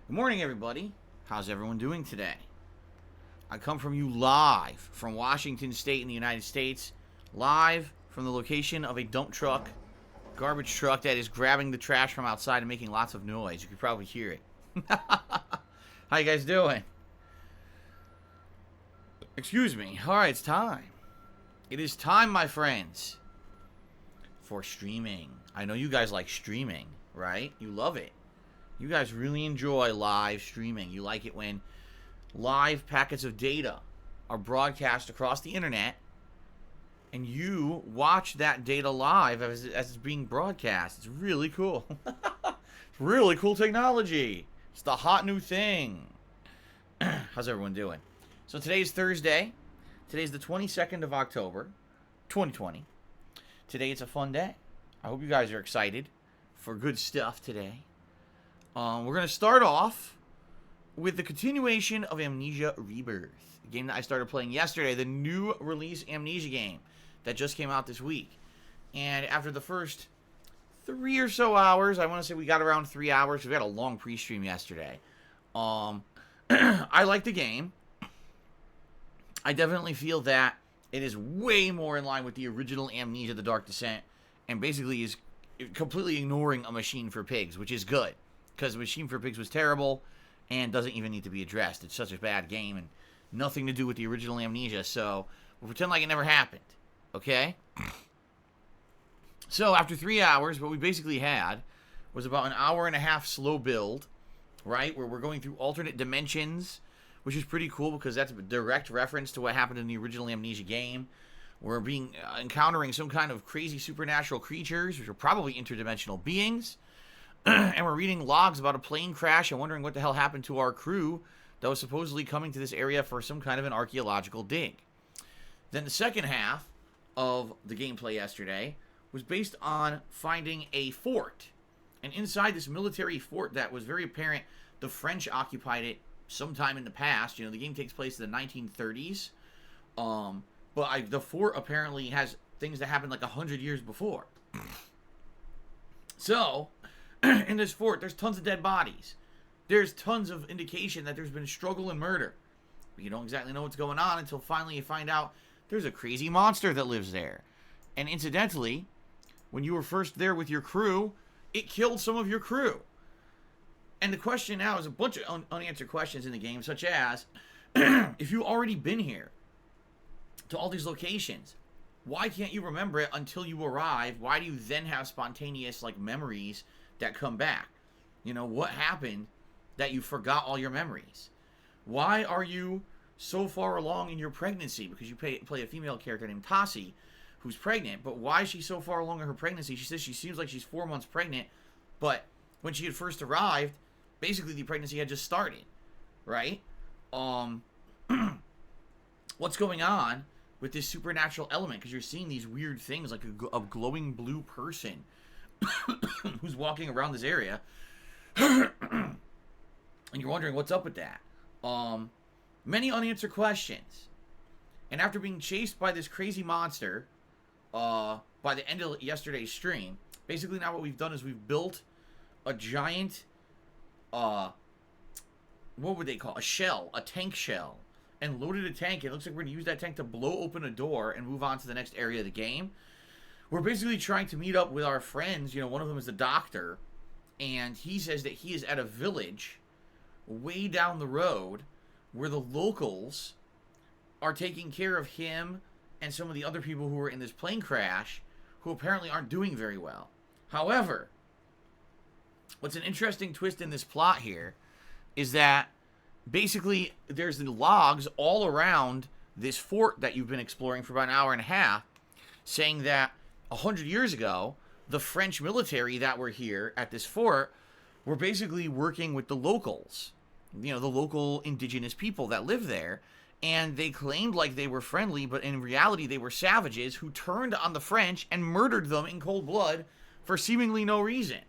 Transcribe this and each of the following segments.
Good morning, everybody. How's everyone doing today? I come from you live from Washington State in the United States, live from the location of a dump truck, garbage truck that is grabbing the trash from outside and making lots of noise. You can probably hear it. How you guys doing? Excuse me. All right, it's time. It is time, my friends, for streaming. I know you guys like streaming, right? You love it. You guys really enjoy live streaming. You like it when live packets of data are broadcast across the internet and you watch that data live as it's being broadcast. It's really cool. It's really cool technology. It's the hot new thing. How's everyone doing? So today's Thursday. Today's the 22nd of October, 2020. Today it's a fun day. I hope you guys are excited for good stuff today. We're going to start off with the continuation of Amnesia Rebirth, a game that I started playing yesterday, the new release Amnesia game that just came out this week. And after the first 3 or so hours, I want to say we got around 3 hours, because we had a long pre-stream yesterday. I like the game. I definitely feel that it is way more in line with the original Amnesia: The Dark Descent, and basically is completely ignoring A Machine for Pigs, which is good. Because Machine for Pigs was terrible and doesn't even need to be addressed. It's such a bad game and nothing to do with the original Amnesia, so we'll pretend like it never happened, okay? So after 3 hours, what we basically had was about an hour and a half slow build, right? Where we're going through alternate dimensions, which is pretty cool because that's a direct reference to what happened in the original Amnesia game. We're encountering some kind of crazy supernatural creatures, which are probably interdimensional beings. And we're reading logs about a plane crash and wondering what the hell happened to our crew that was supposedly coming to this area for some kind of an archaeological dig. Then the second half of the gameplay yesterday was based on finding a fort. And inside this military fort that was very apparent the French occupied it sometime in the past. You know, the game takes place in the 1930s. But the fort apparently has things that happened like 100 years before. So in this fort, there's tons of dead bodies. There's tons of indication that there's been struggle and murder. But you don't exactly know what's going on until finally you find out there's a crazy monster that lives there. And incidentally, when you were first there with your crew, it killed some of your crew. And the question now is a bunch of unanswered questions in the game, such as, if you've already been here to all these locations, why can't you remember it until you arrive? Why do you then have spontaneous, memories that come back? You know, what happened that you forgot all your memories? Why are you so far along in your pregnancy? Because you play a female character named Tassi, who's pregnant, but why is she so far along in her pregnancy? She says she seems like she's 4 months pregnant, but when she had first arrived, basically the pregnancy had just started, right? What's going on with this supernatural element? Because you're seeing these weird things like a glowing blue person who's walking around this area, and you're wondering what's up with that. Many unanswered questions. And after being chased by this crazy monster by the end of yesterday's stream, basically now what we've done is we've built a giant what would they call a shell, a tank shell, and loaded a tank. It looks like we're gonna use that tank to blow open a door and move on to the next area of the game. We're basically trying to meet up with our friends. You know, one of them is the doctor, and he says that he is at a village way down the road where the locals are taking care of him and some of the other people who were in this plane crash, who apparently aren't doing very well. However, what's an interesting twist in this plot here is that basically there's the logs all around this fort that you've been exploring for about an hour and a half, saying that 100 years ago, the French military that were here at this fort were basically working with the locals, you know, the local indigenous people that live there, and they claimed like they were friendly, but in reality they were savages who turned on the French and murdered them in cold blood for seemingly no reason.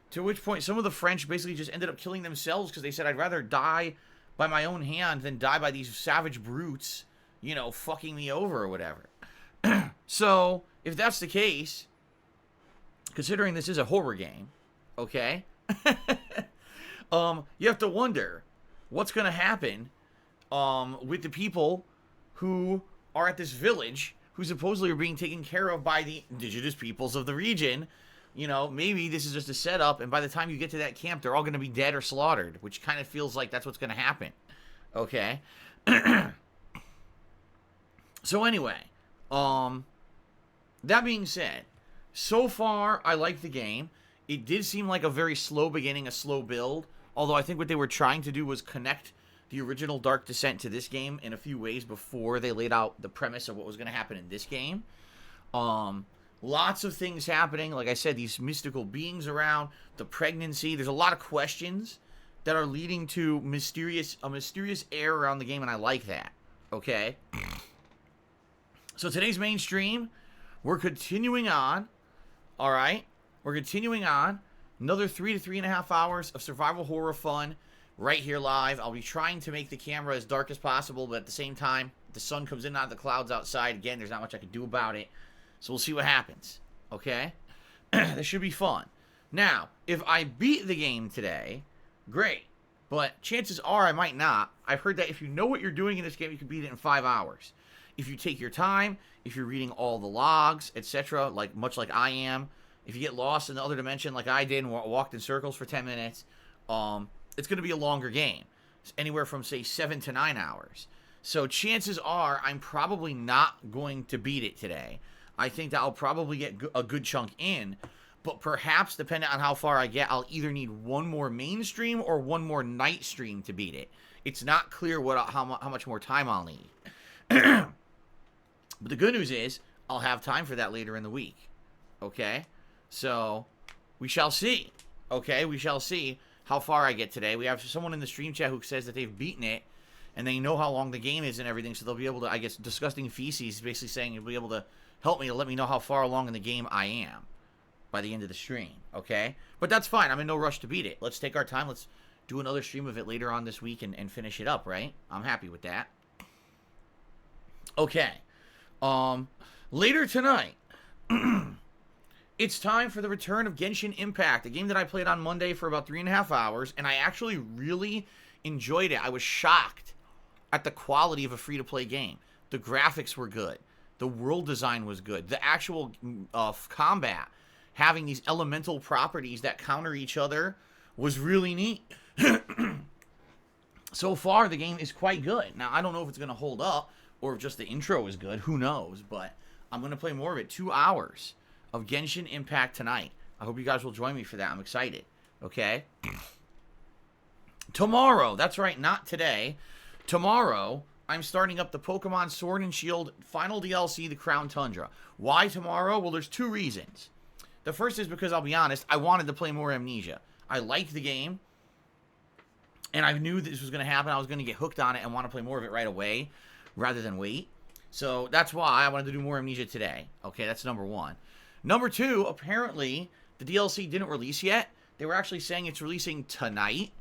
To which point some of the French basically just ended up killing themselves because they said, I'd rather die by my own hand than die by these savage brutes, you know, fucking me over or whatever. So, if that's the case, considering this is a horror game, okay? you have to wonder what's going to happen with the people who are at this village who supposedly are being taken care of by the indigenous peoples of the region. You know, maybe this is just a setup, and by the time you get to that camp, they're all going to be dead or slaughtered, which kind of feels like that's what's going to happen. Okay? So anyway, that being said, so far, I like the game. It did seem like a very slow beginning, a slow build, although I think what they were trying to do was connect the original Dark Descent to this game in a few ways before they laid out the premise of what was going to happen in this game. Lots of things happening. Like I said, these mystical beings around, the pregnancy. There's a lot of questions that are leading to a mysterious air around the game, and I like that. Okay? So today's main stream, we're continuing on. All right? We're continuing on. Another 3 to 3.5 hours of survival horror fun right here live. I'll be trying to make the camera as dark as possible, but at the same time, the sun comes in out of the clouds outside. Again, there's not much I can do about it. So we'll see what happens. Okay? This should be fun. Now, if I beat the game today, great. But chances are I might not. I've heard that if you know what you're doing in this game, you can beat it in 5 hours. If you take your time, if you're reading all the logs, etc., much like I am, if you get lost in the other dimension like I did and walked in circles for 10 minutes, it's going to be a longer game. It's anywhere from, say, 7 to 9 hours. So chances are I'm probably not going to beat it today. I think that I'll probably get a good chunk in, but perhaps, depending on how far I get, I'll either need one more main stream or one more night stream to beat it. It's not clear how much more time I'll need. But the good news is, I'll have time for that later in the week. Okay? So, we shall see. Okay? We shall see how far I get today. We have someone in the stream chat who says that they've beaten it, and they know how long the game is and everything, so they'll be able to, I guess, Disgusting Feces, basically saying you'll be able to help me to let me know how far along in the game I am by the end of the stream. Okay? But that's fine. I'm in no rush to beat it. Let's take our time. Let's do another stream of it later on this week and finish it up, right? I'm happy with that. Okay. Later tonight, it's time for the return of Genshin Impact, a game that I played on Monday for about 3.5 hours, and I actually really enjoyed it. I was shocked at the quality of a free-to-play game. The graphics were good. The world design was good. The actual combat, having these elemental properties that counter each other, was really neat. So far, the game is quite good. Now, I don't know if it's going to hold up, or if just the intro is good. Who knows? But I'm going to play more of it. 2 hours of Genshin Impact tonight. I hope you guys will join me for that. I'm excited. Okay? Tomorrow, that's right, not today. Tomorrow, I'm starting up the Pokemon Sword and Shield final DLC, the Crown Tundra. Why tomorrow? Well, there's 2 reasons. The first is because, I'll be honest, I wanted to play more Amnesia. I liked the game, and I knew this was going to happen. I was going to get hooked on it and want to play more of it right away rather than wait. So that's why I wanted to do more Amnesia today. Okay, that's number 1. Number 2, apparently, the DLC didn't release yet. They were actually saying it's releasing tonight,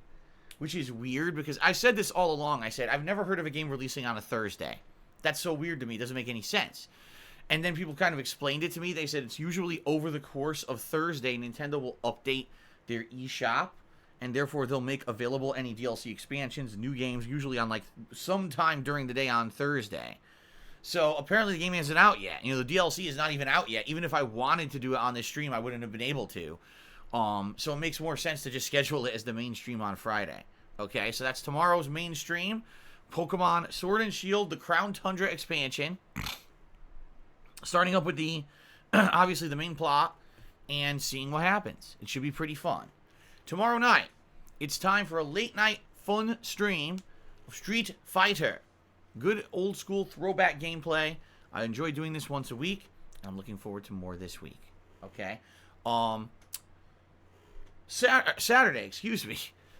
which is weird because I said this all along. I said, I've never heard of a game releasing on a Thursday. That's so weird to me. It doesn't make any sense. And then people kind of explained it to me. They said it's usually over the course of Thursday, Nintendo will update their eShop, and therefore they'll make available any DLC expansions, new games, usually on sometime during the day on Thursday. So apparently the game isn't out yet. You know, the DLC is not even out yet. Even if I wanted to do it on this stream, I wouldn't have been able to. So it makes more sense to just schedule it as the main stream on Friday. Okay, so that's tomorrow's main stream. Pokemon Sword and Shield, the Crown Tundra expansion. Starting up with obviously the main plot and seeing what happens. It should be pretty fun. Tomorrow night, it's time for a late night fun stream of Street Fighter. Good old school throwback gameplay. I enjoy doing this once a week, and I'm looking forward to more this week. Okay? Saturday,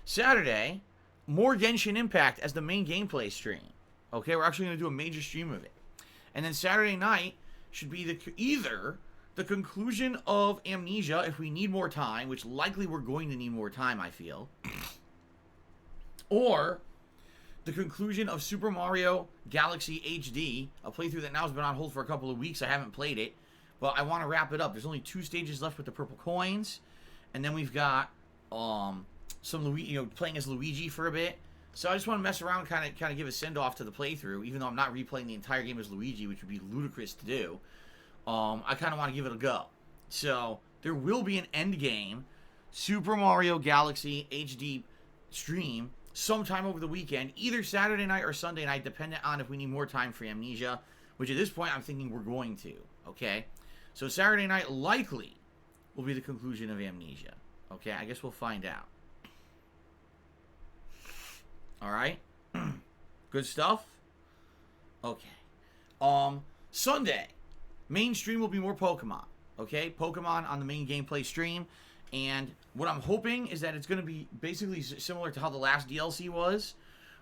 Saturday, more Genshin Impact as the main gameplay stream. Okay, we're actually going to do a major stream of it. And then Saturday night should be either the conclusion of Amnesia, if we need more time, which likely we're going to need more time, I feel, or the conclusion of Super Mario Galaxy HD, a playthrough that now has been on hold for a couple of weeks. I haven't played it, but I want to wrap it up. There's only 2 stages left with the purple coins, and then we've got some Luigi, playing as Luigi for a bit. So I just want to mess around, kind of give a send off to the playthrough, even though I'm not replaying the entire game as Luigi, which would be ludicrous to do. I kind of want to give it a go. So there will be an end game Super Mario Galaxy HD stream sometime over the weekend, either Saturday night or Sunday night, depending on if we need more time for Amnesia, which at this point I'm thinking we're going to. Okay, so Saturday night likely will be the conclusion of Amnesia. Okay, I guess we'll find out. All right, good stuff. Okay, Sunday main stream will be more Pokemon. Okay, Pokemon on the main gameplay stream, and what I'm hoping is that it's going to be basically similar to how the last DLC was,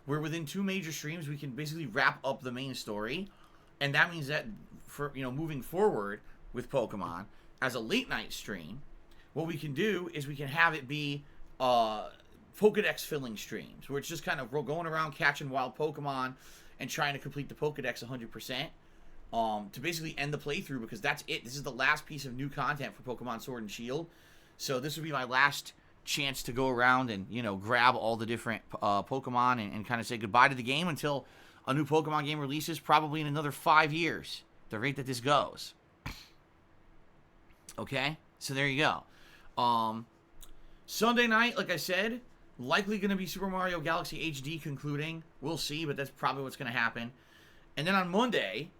where within 2 major streams we can basically wrap up the main story, and that means that for moving forward with Pokemon as a late night stream, what we can do is we can have it be Pokedex filling streams, where it's just kind of going around catching wild Pokemon and trying to complete the Pokedex 100%, to basically end the playthrough, because that's it. This is the last piece of new content for Pokemon Sword and Shield. So this would be my last chance to go around and, grab all the different Pokemon and kind of say goodbye to the game until a new Pokemon game releases, probably in another 5 years, the rate that this goes. Okay? So there you go. Sunday night, like I said, likely going to be Super Mario Galaxy HD concluding. We'll see, but that's probably what's going to happen. And then on Monday,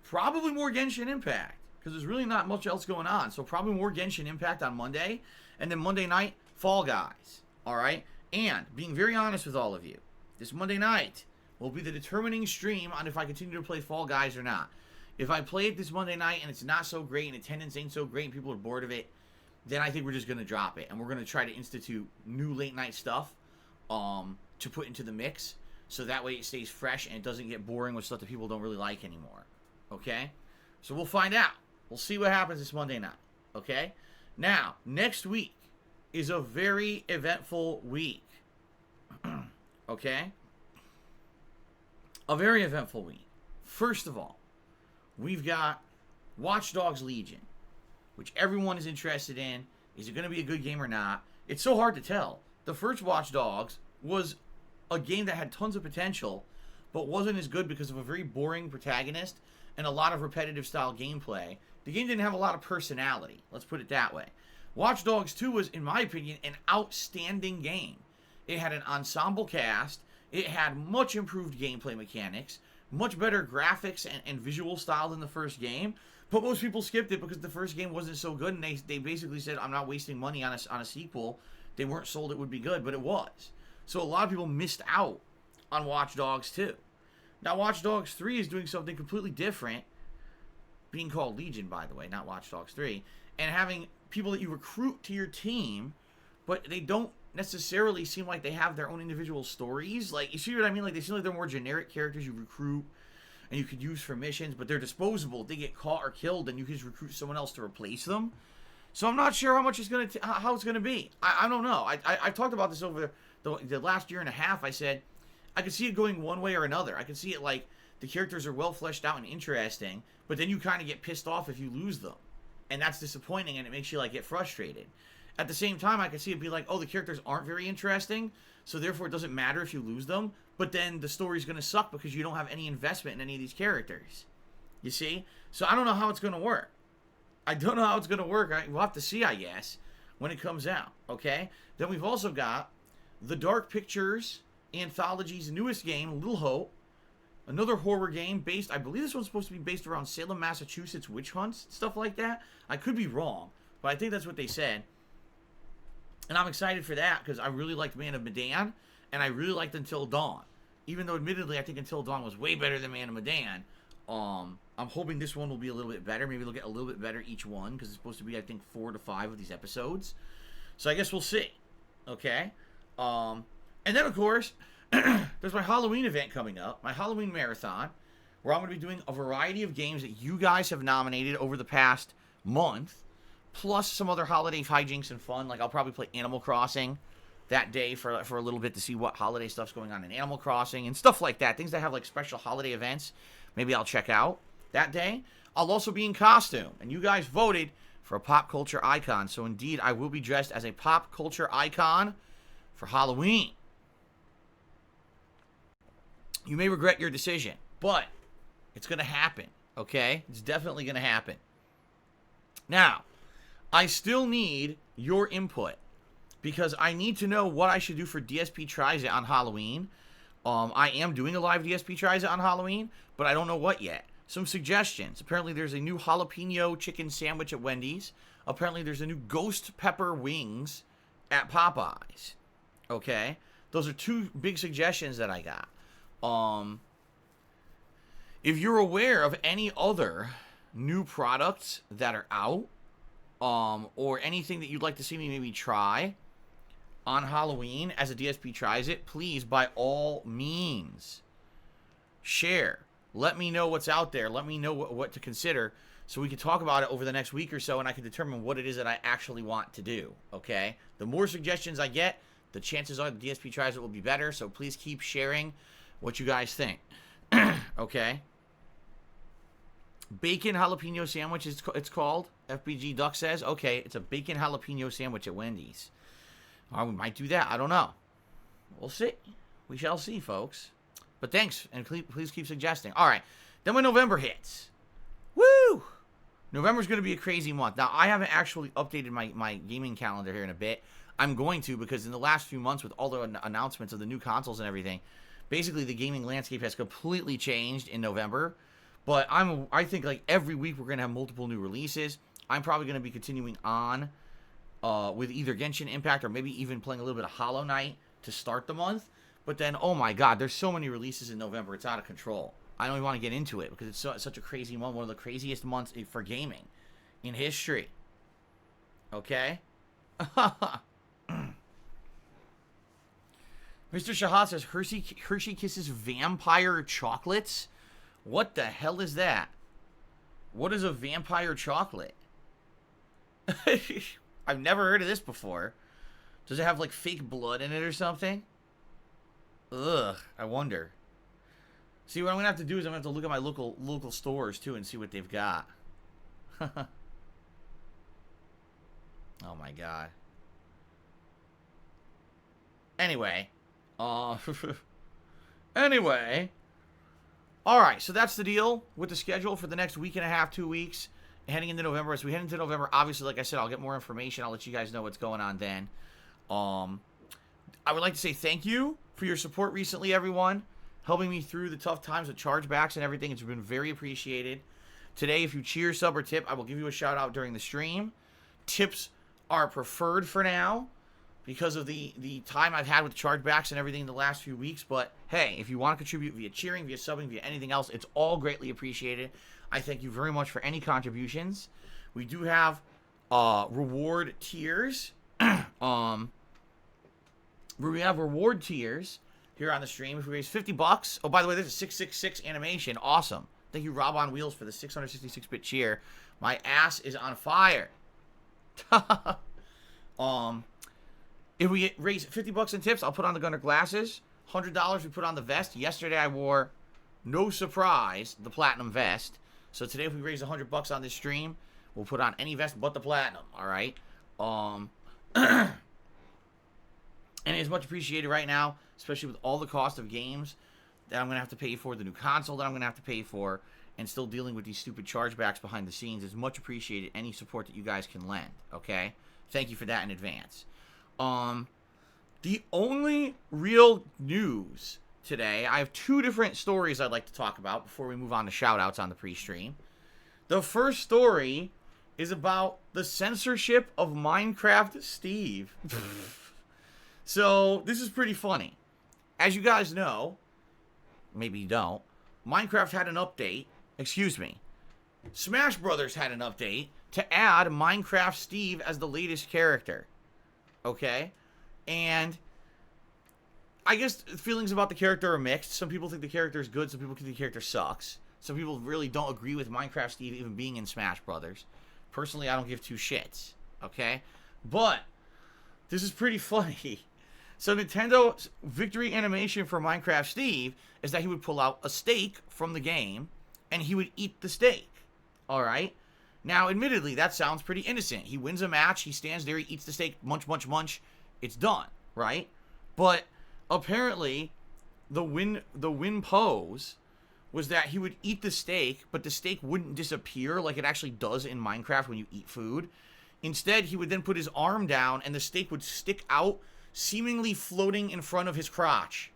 probably more Genshin Impact, because there's really not much else going on. So probably more Genshin Impact on Monday. And then Monday night, Fall Guys. All right? And being very honest with all of you, this Monday night will be the determining stream on if I continue to play Fall Guys or not. If I play it this Monday night and it's not so great and attendance ain't so great and people are bored of it, then I think we're just going to drop it. And we're going to try to institute new late night stuff to put into the mix. So that way it stays fresh and it doesn't get boring with stuff that people don't really like anymore. Okay? So we'll find out. We'll see what happens this Monday night. Okay? Now, next week is a very eventful week. Okay? A very eventful week. First of all, we've got Watch Dogs Legion, which everyone is interested in. Is it going to be a good game or not? It's so hard to tell. The first Watch Dogs was a game that had tons of potential, but wasn't as good because of a very boring protagonist and a lot of repetitive style gameplay. The game didn't have a lot of personality. Let's put it that way. Watch Dogs 2 was, in my opinion, an outstanding game. It had an ensemble cast. It had much improved gameplay mechanics, much better graphics and visual style than the first game. But most people skipped it because the first game wasn't so good, and they basically said, I'm not wasting money on a sequel. They weren't sold it would be good, but it was. So a lot of people missed out on Watch Dogs 2. Now, Watch Dogs 3 is doing something completely different, being called Legion, by the way, not Watch Dogs 3, and having people that you recruit to your team, but they don't necessarily seem like they have their own individual stories. Like, you see what I mean? Like, they seem like they're more generic characters you recruit and you could use for missions, but they're disposable. If they get caught or killed, then you can just recruit someone else to replace them. So I'm not sure how much it's how it's gonna be. I don't know. I talked about this over the last year and a half. I said I could see it going one way or another. I could see it like the characters are well fleshed out and interesting, but then you kind of get pissed off if you lose them, and that's disappointing, and it makes you like get frustrated. At the same time, I could see it be like, oh, the characters aren't very interesting, so therefore it doesn't matter if you lose them, but then the story's going to suck because you don't have any investment in any of these characters. You see? So I don't know how it's going to work. I don't know how it's going to work. We'll have to see, I guess, when it comes out. Okay? Then we've also got the Dark Pictures Anthology's newest game, Little Hope. Another horror game based, I believe this one's supposed to be based around Salem, Massachusetts witch hunts, stuff like that. I could be wrong, but I think that's what they said. And I'm excited for that because I really liked Man of Medan, and I really liked Until Dawn. Even though, admittedly, I think Until Dawn was way better than Man of Medan. I'm hoping this one will be a little bit better. Maybe they'll get a little bit better each one because it's supposed to be, I think, 4 to 5 of these episodes. So I guess we'll see. Okay? And then, of course, there's my Halloween event coming up, my Halloween marathon, where I'm going to be doing a variety of games that you guys have nominated over the past month, plus some other holiday hijinks and fun. Like, I'll probably play Animal Crossing that day for a little bit to see what holiday stuff's going on in Animal Crossing and stuff like that. Things that have, like, special holiday events, maybe I'll check out that day. I'll also be in costume, and you guys voted for a pop culture icon. So indeed, I will be dressed as a pop culture icon for Halloween. You may regret your decision, but it's going to happen, okay? It's definitely going to happen. Now, I still need your input because I need to know what I should do for DSP Tries It on Halloween. I am doing a live DSP Tries It on Halloween, but I don't know what yet. Some suggestions. Apparently, there's a new jalapeno chicken sandwich at Wendy's. Apparently, there's a new ghost pepper wings at Popeyes. Okay? Those are two big suggestions that I got. If you're aware of any other new products that are out, or anything that you'd like to see me maybe try on Halloween as a DSP Tries It, please, by all means, share. Let me know what's out there. Let me know what to consider so we can talk about it over the next week or so and I can determine what it is that I actually want to do, okay? The more suggestions I get, the chances are the DSP Tries It will be better, so please keep sharing what you guys think, okay? Bacon jalapeno sandwich, it's called. FBG Duck says, okay, it's a bacon jalapeno sandwich at Wendy's. Or we might do that. I don't know. We'll see. We shall see, folks. But thanks, and please keep suggesting. All right. Then when November hits. Woo! November's going to be a crazy month. Now, I haven't actually updated my gaming calendar here in a bit. I'm going to because in the last few months with all the announcements of the new consoles and everything, basically the gaming landscape has completely changed in November. But I think like every week we're going to have multiple new releases. I'm probably going to be continuing on with either Genshin Impact or maybe even playing a little bit of Hollow Knight to start the month. But then, oh my god, there's so many releases in November, it's out of control. I don't even want to get into it because it's such a crazy month, one of the craziest months for gaming in history. Okay? Mr. Shahad says, Hershey Kisses vampire chocolates? What the hell is that? What is a vampire chocolate? I've never heard of this before. Does it have like fake blood in it or something? Ugh, I wonder. See, what I'm gonna have to do is I'm gonna have to look at my local stores too and see what they've got. Oh my god. Anyway, anyway. Alright, so that's the deal with the schedule for the next week and a half, 2 weeks, heading into November. As we head into November, obviously, like I said, I'll get more information. I'll let you guys know what's going on then. I would like to say thank you for your support recently, everyone. Helping me through the tough times with chargebacks and everything. It's been very appreciated. Today, if you cheer, sub, or tip, I will give you a shout out during the stream. Tips are preferred for now because of the time I've had with chargebacks and everything in the last few weeks. But hey, if you want to contribute via cheering, via subbing, via anything else, it's all greatly appreciated. I thank you very much for any contributions. We do have reward tiers. We have reward tiers here on the stream. If we raise $50, oh, by the way, there's a 666 animation. Awesome. Thank you, Rob on Wheels, for the 666-bit cheer. My ass is on fire. If we raise $50 in tips, I'll put on the Gunner glasses. $100 we put on the vest. Yesterday I wore, no surprise, the platinum vest. So today if we raise $100 on this stream, we'll put on any vest but the platinum. All right. And it's much appreciated right now, especially with all the cost of games that I'm going to have to pay for, the new console that I'm going to have to pay for, and still dealing with these stupid chargebacks behind the scenes. It's much appreciated, any support that you guys can lend, okay? Thank you for that in advance. The only real news today, I have two different stories I'd like to talk about before we move on to shoutouts on the pre-stream. The first story is about the censorship of Minecraft Steve. So, this is pretty funny. As you guys know, maybe you don't, Minecraft had an update, Smash Brothers had an update to add Minecraft Steve as the latest character. Okay? And I guess feelings about the character are mixed. Some people think the character is good, some people think the character sucks. Some people really don't agree with Minecraft Steve even being in Smash Brothers. Personally, I don't give two shits. Okay? But this is pretty funny. So Nintendo's victory animation for Minecraft Steve is that he would pull out a steak from the game and he would eat the steak. Alright? Now, admittedly, that sounds pretty innocent. He wins a match, he stands there, he eats the steak, munch, munch, munch, it's done, right? But apparently, the win pose was that he would eat the steak, but the steak wouldn't disappear like it actually does in Minecraft when you eat food. Instead, he would then put his arm down, and the steak would stick out, seemingly floating in front of his crotch.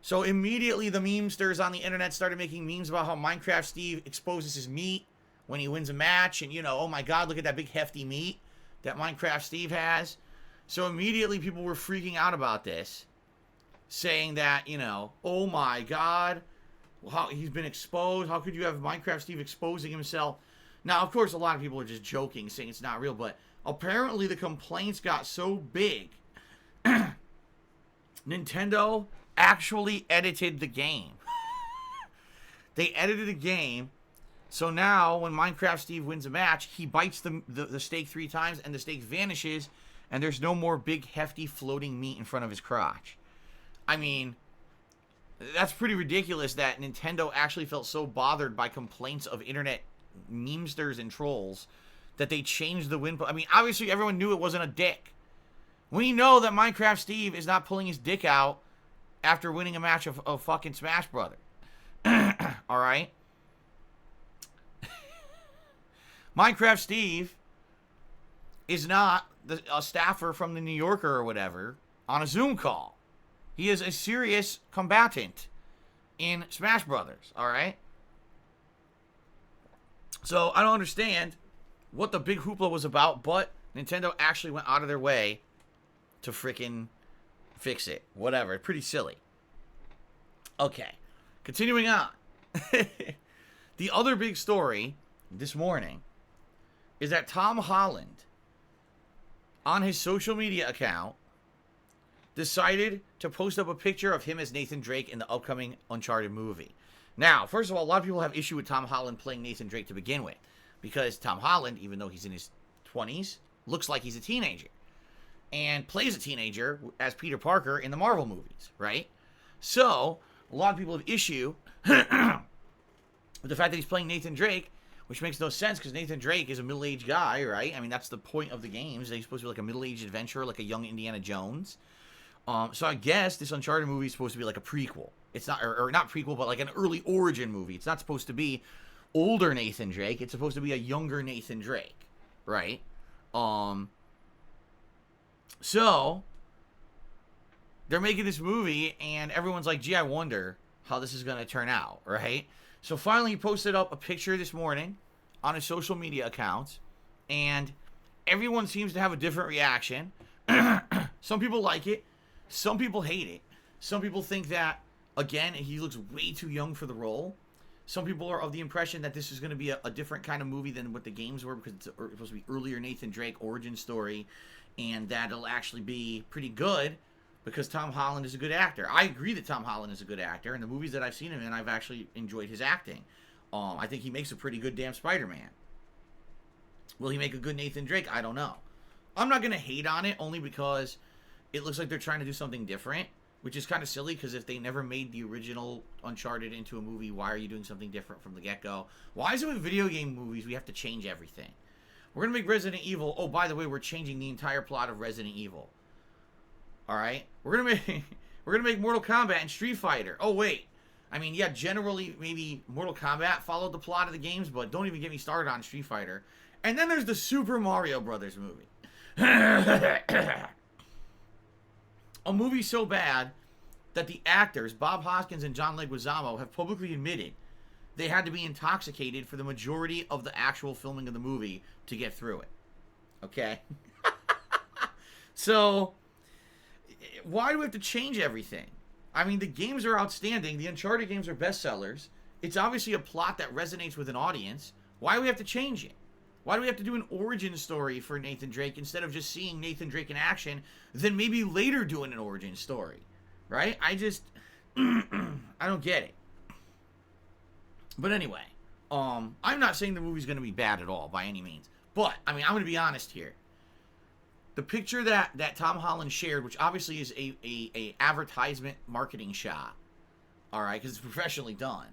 So immediately, the memesters on the internet started making memes about how Minecraft Steve exposes his meat when he wins a match, and, you know, oh my god, look at that big hefty meat that Minecraft Steve has. So immediately, people were freaking out about this, saying that, you know, oh my god, how he's been exposed. How could you have Minecraft Steve exposing himself? Now, of course, a lot of people are just joking, saying it's not real, but apparently the complaints got so big, Nintendo actually edited the game. They edited the game, so now when Minecraft Steve wins a match, he bites the steak 3 times, and the steak vanishes, and there's no more big, hefty, floating meat in front of his crotch. I mean, that's pretty ridiculous that Nintendo actually felt so bothered by complaints of internet memesters and trolls that they changed the win. I mean, obviously everyone knew it wasn't a dick. We know that Minecraft Steve is not pulling his dick out after winning a match of fucking Smash Brothers. Alright? Minecraft Steve is not a staffer from the New Yorker or whatever on a Zoom call. He is a serious combatant in Smash Brothers, alright? So, I don't understand what the big hoopla was about, but Nintendo actually went out of their way to frickin' fix it. Whatever. Pretty silly. Okay. Continuing on. The other big story this morning is that Tom Holland, on his social media account, decided to post up a picture of him as Nathan Drake in the upcoming Uncharted movie. Now, first of all, a lot of people have issue with Tom Holland playing Nathan Drake to begin with, because Tom Holland, even though he's in his 20s, looks like he's a teenager, and plays a teenager as Peter Parker in the Marvel movies, right? So, a lot of people have issue with the fact that he's playing Nathan Drake, which makes no sense, because Nathan Drake is a middle-aged guy, right? I mean, that's the point of the games. He's supposed to be like a middle-aged adventurer, like a young Indiana Jones. So I guess this Uncharted movie is supposed to be like a prequel. It's not, or not prequel, but like an early origin movie. It's not supposed to be older Nathan Drake. It's supposed to be a younger Nathan Drake, right? So they're making this movie, and everyone's like, gee, I wonder how this is going to turn out, right? So finally he posted up a picture this morning on his social media accounts, and everyone seems to have a different reaction. Some people like it. Some people hate it. Some people think that, again, he looks way too young for the role. Some people are of the impression that this is going to be a different kind of movie than what the games were, because it's supposed to be earlier Nathan Drake origin story, and that it'll actually be pretty good because Tom Holland is a good actor. I agree that Tom Holland is a good actor, and the movies that I've seen him in, I've actually enjoyed his acting. I think he makes a pretty good damn Spider-Man. Will he make a good Nathan Drake? I don't know. I'm not going to hate on it, only because it looks like they're trying to do something different, which is kind of silly, because if they never made the original Uncharted into a movie, why are you doing something different from the get-go? Why is it with video game movies we have to change everything? We're going to make Resident Evil. Oh, by the way, we're changing the entire plot of Resident Evil. Alright? We're going to make Mortal Kombat and Street Fighter. Oh, wait. I mean, yeah, generally, maybe Mortal Kombat followed the plot of the games, but don't even get me started on Street Fighter. And then there's the Super Mario Brothers movie. A movie so bad that the actors, Bob Hoskins and John Leguizamo, have publicly admitted they had to be intoxicated for the majority of the actual filming of the movie to get through it. Okay? So, why do we have to change everything? I mean, the games are outstanding. The Uncharted games are bestsellers. It's obviously a plot that resonates with an audience. Why do we have to change it? Why do we have to do an origin story for Nathan Drake instead of just seeing Nathan Drake in action, then maybe later doing an origin story? Right? I just... I don't get it. But anyway, I'm not saying the movie's going to be bad at all, by any means. But, I mean, I'm going to be honest here. The picture that Tom Holland shared, which obviously is a advertisement marketing shot, alright, because it's professionally done.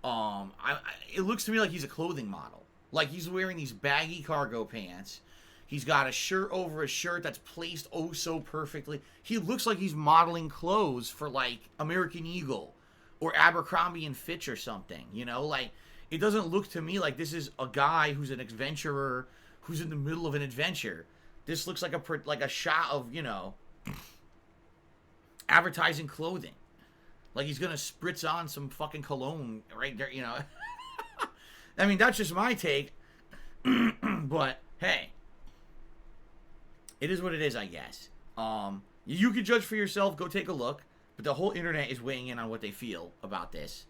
It looks to me like he's a clothing model. Like, he's wearing these baggy cargo pants. He's got a shirt over a shirt that's placed oh so perfectly. He looks like he's modeling clothes for, like, American Eagle or Abercrombie and Fitch or something, you know? Like, it doesn't look to me like this is a guy who's an adventurer who's in the middle of an adventure. This looks like a shot of, you know, advertising clothing. Like he's gonna spritz on some fucking cologne right there, you know. I mean, that's just my take. But, hey. It is what it is, I guess. You can judge for yourself. Go take a look. But the whole internet is weighing in on what they feel about this.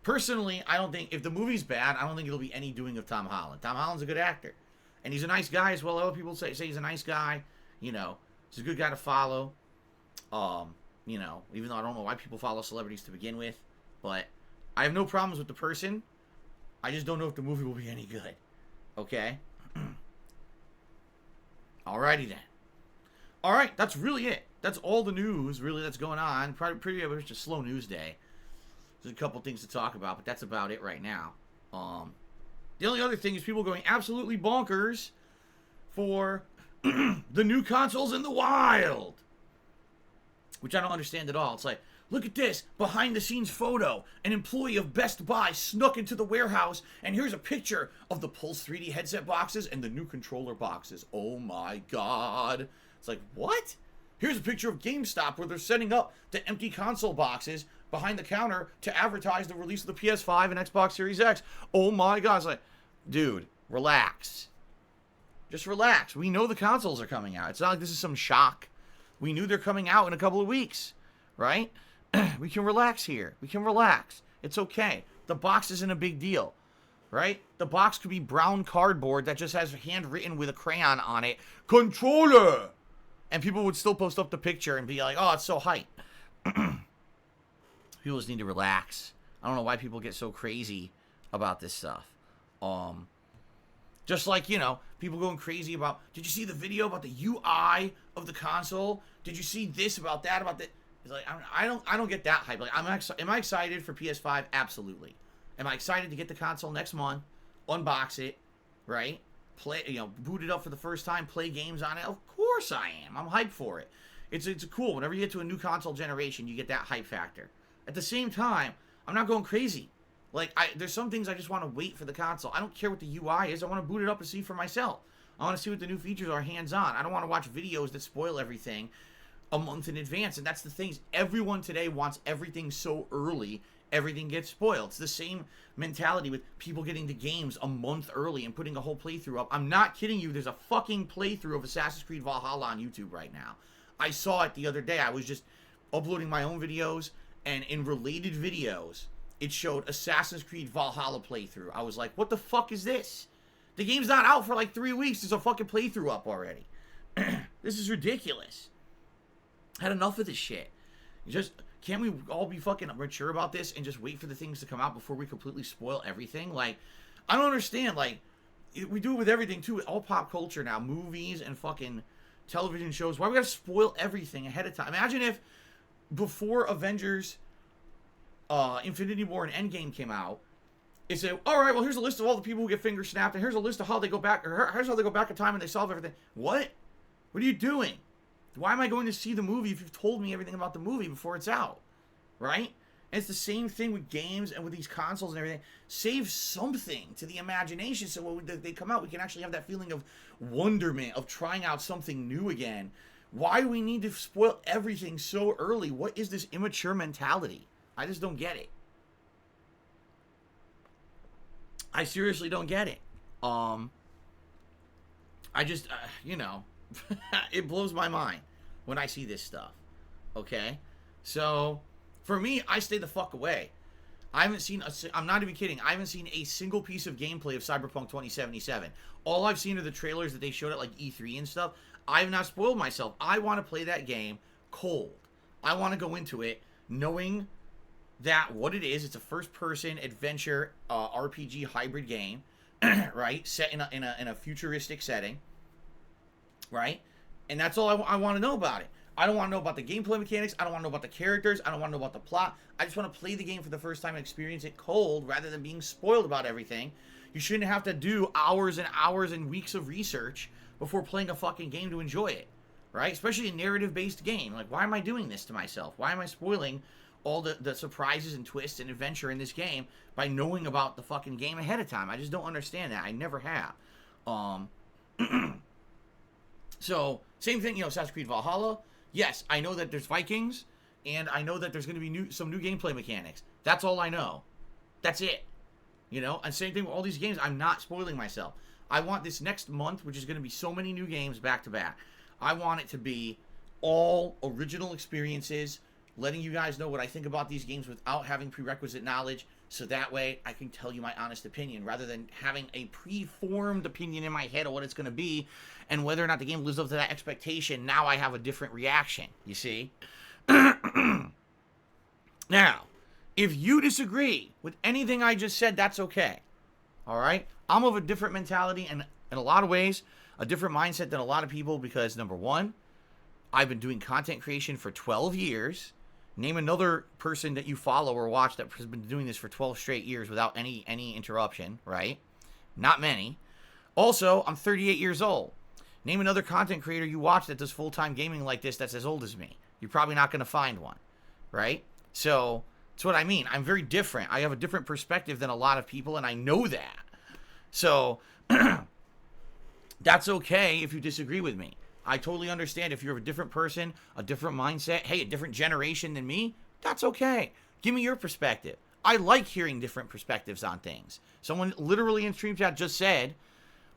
Personally, I don't think... If the movie's bad, I don't think it'll be any doing of Tom Holland. Tom Holland's a good actor. And he's a nice guy as well. Other people say he's a nice guy. You know, he's a good guy to follow. You know, even though I don't know why people follow celebrities to begin with. But I have no problems with the person. I just don't know if the movie will be any good. Okay? Alrighty then. Alright, that's really it. That's all the news, really, that's going on. Pretty much a slow news day. There's a couple things to talk about, but that's about it right now. The only other thing is people going absolutely bonkers for the new consoles in the wild. Which I don't understand at all. It's like, look at this, behind-the-scenes photo. An employee of Best Buy snuck into the warehouse, and here's a picture of the Pulse 3D headset boxes and the new controller boxes. Oh my god. It's like, what? Here's a picture of GameStop where they're setting up the empty console boxes behind the counter to advertise the release of the PS5 and Xbox Series X. Oh my god. It's like, dude, relax. Just relax. We know the consoles are coming out. It's not like this is some shock. We knew they're coming out in a couple of weeks, right? We can relax here. We can relax. It's okay. The box isn't a big deal, right? The box could be brown cardboard that just has handwritten with a crayon on it, controller! And people would still post up the picture and be like, oh, it's so hype. People just need to relax. I don't know why people get so crazy about this stuff. Just like, you know, people going crazy about, did you see the video about the UI of the console? Did you see this about that, about that? It's like, I don't get that hype. Like, am I excited for PS5? Absolutely. Am I excited to get the console next month, unbox it, right? Play, you know, boot it up for the first time, play games on it? Of course I am. I'm hyped for it. It's cool. Whenever you get to a new console generation, you get that hype factor. At the same time, I'm not going crazy. Like, there's some things I just want to wait for the console. I don't care what the UI is. I want to boot it up and see for myself. I want to see what the new features are hands-on. I don't want to watch videos that spoil everything a month in advance. And that's the thing. Everyone today wants everything so early, everything gets spoiled. It's the same mentality with people getting the games a month early and putting a whole playthrough up. I'm not kidding you. There's a fucking playthrough of Assassin's Creed Valhalla on YouTube right now. I saw it the other day. I was just uploading my own videos, and in related videos, it showed Assassin's Creed Valhalla playthrough. I was like, what the fuck is this? The game's not out for like 3 weeks. There's a fucking playthrough up already. This is ridiculous. I had enough of this shit. Can't we all be fucking mature about this and just wait for the things to come out before we completely spoil everything? Like, I don't understand. Like, we do it with everything too. All pop culture now. Movies and fucking television shows. Why we gotta spoil everything ahead of time? Imagine if before Avengers... Infinity War and Endgame came out, it said, alright, well, here's a list of all the people who get finger snapped, and here's a list of how they go back, or here's how they go back in time and they solve everything. What? What are you doing? Why am I going to see the movie if you've told me everything about the movie before it's out? Right? And it's the same thing with games and with these consoles and everything. Save something to the imagination so when they come out, we can actually have that feeling of wonderment, of trying out something new again. Why do we need to spoil everything so early? What is this immature mentality? I just don't get it. I seriously don't get it. I just, you know, it blows my mind when I see this stuff. Okay? So, for me, I stay the fuck away. I haven't seen, I'm not even kidding, I haven't seen a single piece of gameplay of Cyberpunk 2077. All I've seen are the trailers that they showed at, like, E3 and stuff. I have not spoiled myself. I want to play that game cold. I want to go into it knowing that what it is, it's a first-person adventure RPG hybrid game, right? Set in a futuristic setting, right? And that's all I want to know about it. I don't want to know about the gameplay mechanics. I don't want to know about the characters. I don't want to know about the plot. I just want to play the game for the first time and experience it cold rather than being spoiled about everything. You shouldn't have to do hours and hours and weeks of research before playing a fucking game to enjoy it, right? Especially a narrative-based game. Like, why am I doing this to myself? Why am I spoiling all the surprises and twists and adventure in this game by knowing about the fucking game ahead of time? I just don't understand that. I never have. So, same thing, Assassin's Creed Valhalla. Yes, I know that there's Vikings, and I know that there's going to be some new gameplay mechanics. That's all I know. That's it. And same thing with all these games. I'm not spoiling myself. I want this next month, which is going to be so many new games back to back. I want it to be all original experiences, letting you guys know what I think about these games without having prerequisite knowledge, so that way I can tell you my honest opinion, rather than having a preformed opinion in my head of what it's going to be, and whether or not the game lives up to that expectation, now I have a different reaction, you see? Now, if you disagree with anything I just said, that's okay. All right? I'm of a different mentality, and in a lot of ways, a different mindset than a lot of people, because, number one, I've been doing content creation for 12 years. Name another person that you follow or watch that has been doing this for 12 straight years without any interruption, right? Not many. Also, I'm 38 years old. Name another content creator you watch that does full-time gaming like this that's as old as me. You're probably not going to find one, right? So, that's what I mean. I'm very different. I have a different perspective than a lot of people, and I know that. So, that's okay if you disagree with me. I totally understand if you're a different person, a different mindset, hey, a different generation than me, that's okay. Give me your perspective. I like hearing different perspectives on things. Someone literally in Stream Chat just said,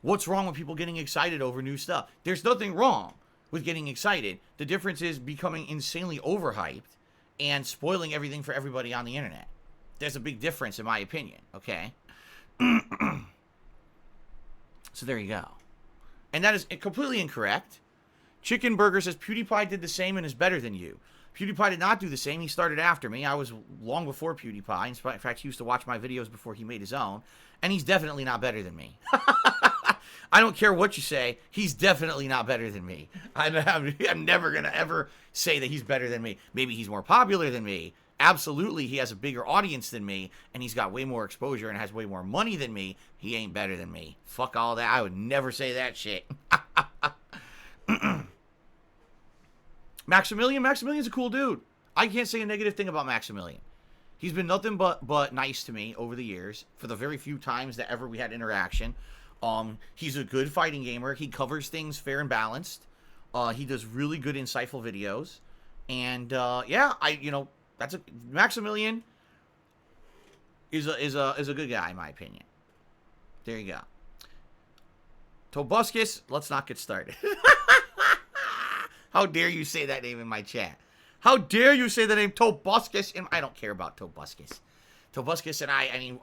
what's wrong with people getting excited over new stuff? There's nothing wrong with getting excited. The difference is becoming insanely overhyped and spoiling everything for everybody on the internet. There's a big difference in my opinion, okay? So there you go. And that is completely incorrect. Chicken Burger says PewDiePie did the same and is better than you. PewDiePie did not do the same. He started after me. I was long before PewDiePie. In fact, he used to watch my videos before he made his own. And he's definitely not better than me. I don't care what you say. He's definitely not better than me. I'm never going to ever say that he's better than me. Maybe he's more popular than me. Absolutely, he has a bigger audience than me. And he's got way more exposure and has way more money than me. He ain't better than me. Fuck all that. I would never say that shit. Maximilian's a cool dude. I can't say a negative thing about Maximilian. He's been nothing but nice to me over the years, for the very few times that ever we had interaction. He's a good fighting gamer. He covers things fair and balanced. He does really good, insightful videos. And Maximilian is a good guy in my opinion. There you go. Tobuscus, let's not get started. How dare you say that name in my chat? How dare you say the name Tobuscus? I don't care about Tobuscus. Tobuscus and I mean,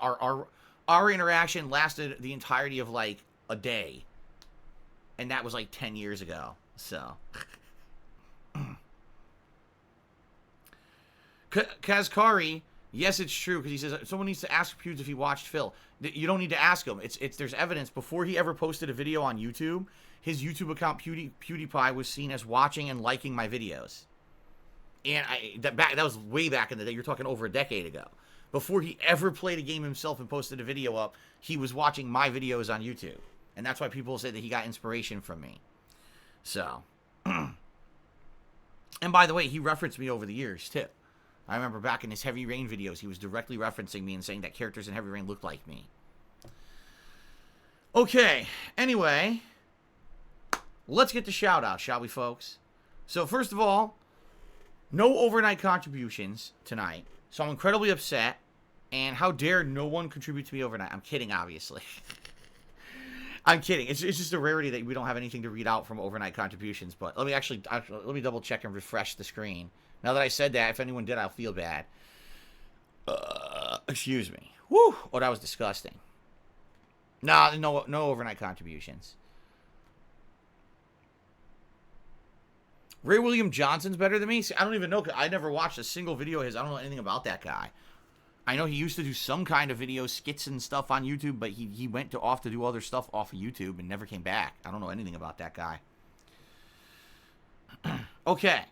our interaction lasted the entirety of like a day. And that was like 10 years ago. So. Kazkari, yes, it's true, because he says someone needs to ask Pewds if he watched Phil. You don't need to ask him. There's evidence. Before he ever posted a video on YouTube, his YouTube account PewDiePie was seen as watching and liking my videos. And that was way back in the day. You're talking over a decade ago. Before he ever played a game himself and posted a video up, he was watching my videos on YouTube. And that's why people say that he got inspiration from me. So. And by the way, he referenced me over the years, too. I remember back in his Heavy Rain videos, he was directly referencing me and saying that characters in Heavy Rain looked like me. Okay, anyway, let's get to shoutouts, shall we, folks? So, first of all, no overnight contributions tonight, so I'm incredibly upset, and how dare no one contribute to me overnight? I'm kidding, obviously. I'm kidding. It's just a rarity that we don't have anything to read out from overnight contributions, but let me double check and refresh the screen. Now that I said that, if anyone did, I'll feel bad. Excuse me. Whew. Oh, that was disgusting. No overnight contributions. Ray William Johnson's better than me? See, I don't even know. I never watched a single video of his. I don't know anything about that guy. I know he used to do some kind of video skits and stuff on YouTube, but he went off to do other stuff off of YouTube and never came back. I don't know anything about that guy. Okay.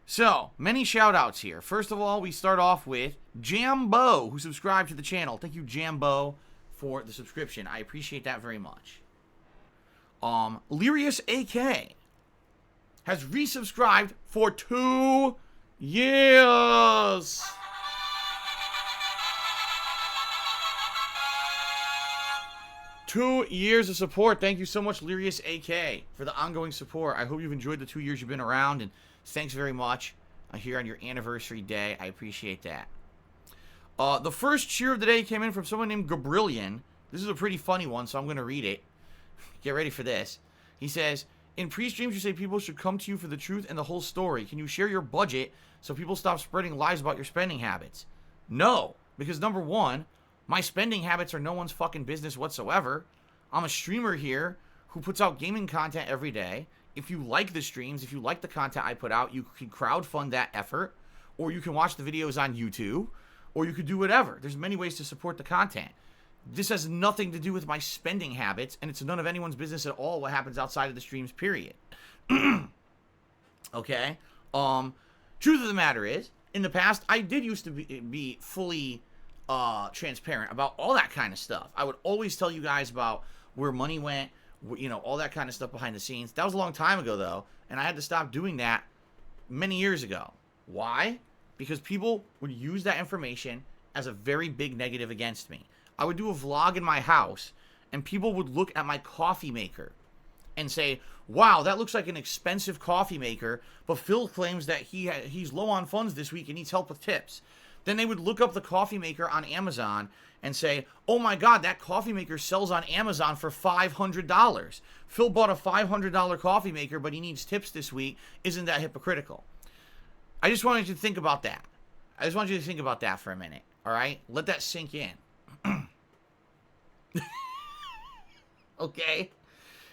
So, many shout-outs here. First of all, we start off with Jambo, who subscribed to the channel. Thank you, Jambo, for the subscription. I appreciate that very much. Lyrius AK has resubscribed for 2 years. Two years of support. Thank you so much, Lyrius AK, for the ongoing support. I hope you've enjoyed the 2 years you've been around, and thanks very much here on your anniversary day. I appreciate that. The first cheer of the day came in from someone named Gabrillion. This is a pretty funny one, so I'm going to read it. Get ready for this. He says, in pre-streams, you say people should come to you for the truth and the whole story. Can you share your budget so people stop spreading lies about your spending habits? No, because number one, my spending habits are no one's fucking business whatsoever. I'm a streamer here who puts out gaming content every day. If you like the streams, if you like the content I put out, you can crowdfund that effort, or you can watch the videos on YouTube, or you could do whatever. There's many ways to support the content. This has nothing to do with my spending habits, and it's none of anyone's business at all what happens outside of the streams, period. Okay? Truth of the matter is, in the past, I did used to be fully transparent about all that kind of stuff. I would always tell you guys about where money went, you know, all that kind of stuff behind the scenes. That was a long time ago, though, and I had to stop doing that many years ago. Why? Because people would use that information as a very big negative against me. I would do a vlog in my house, and people would look at my coffee maker and say, wow, that looks like an expensive coffee maker, but Phil claims that he's low on funds this week and needs help with tips. Then they would look up the coffee maker on Amazon and say, oh my God, that coffee maker sells on Amazon for $500. Phil bought a $500 coffee maker, but he needs tips this week. Isn't that hypocritical? I just wanted you to think about that. I just want you to think about that for a minute, all right? Let that sink in. Okay?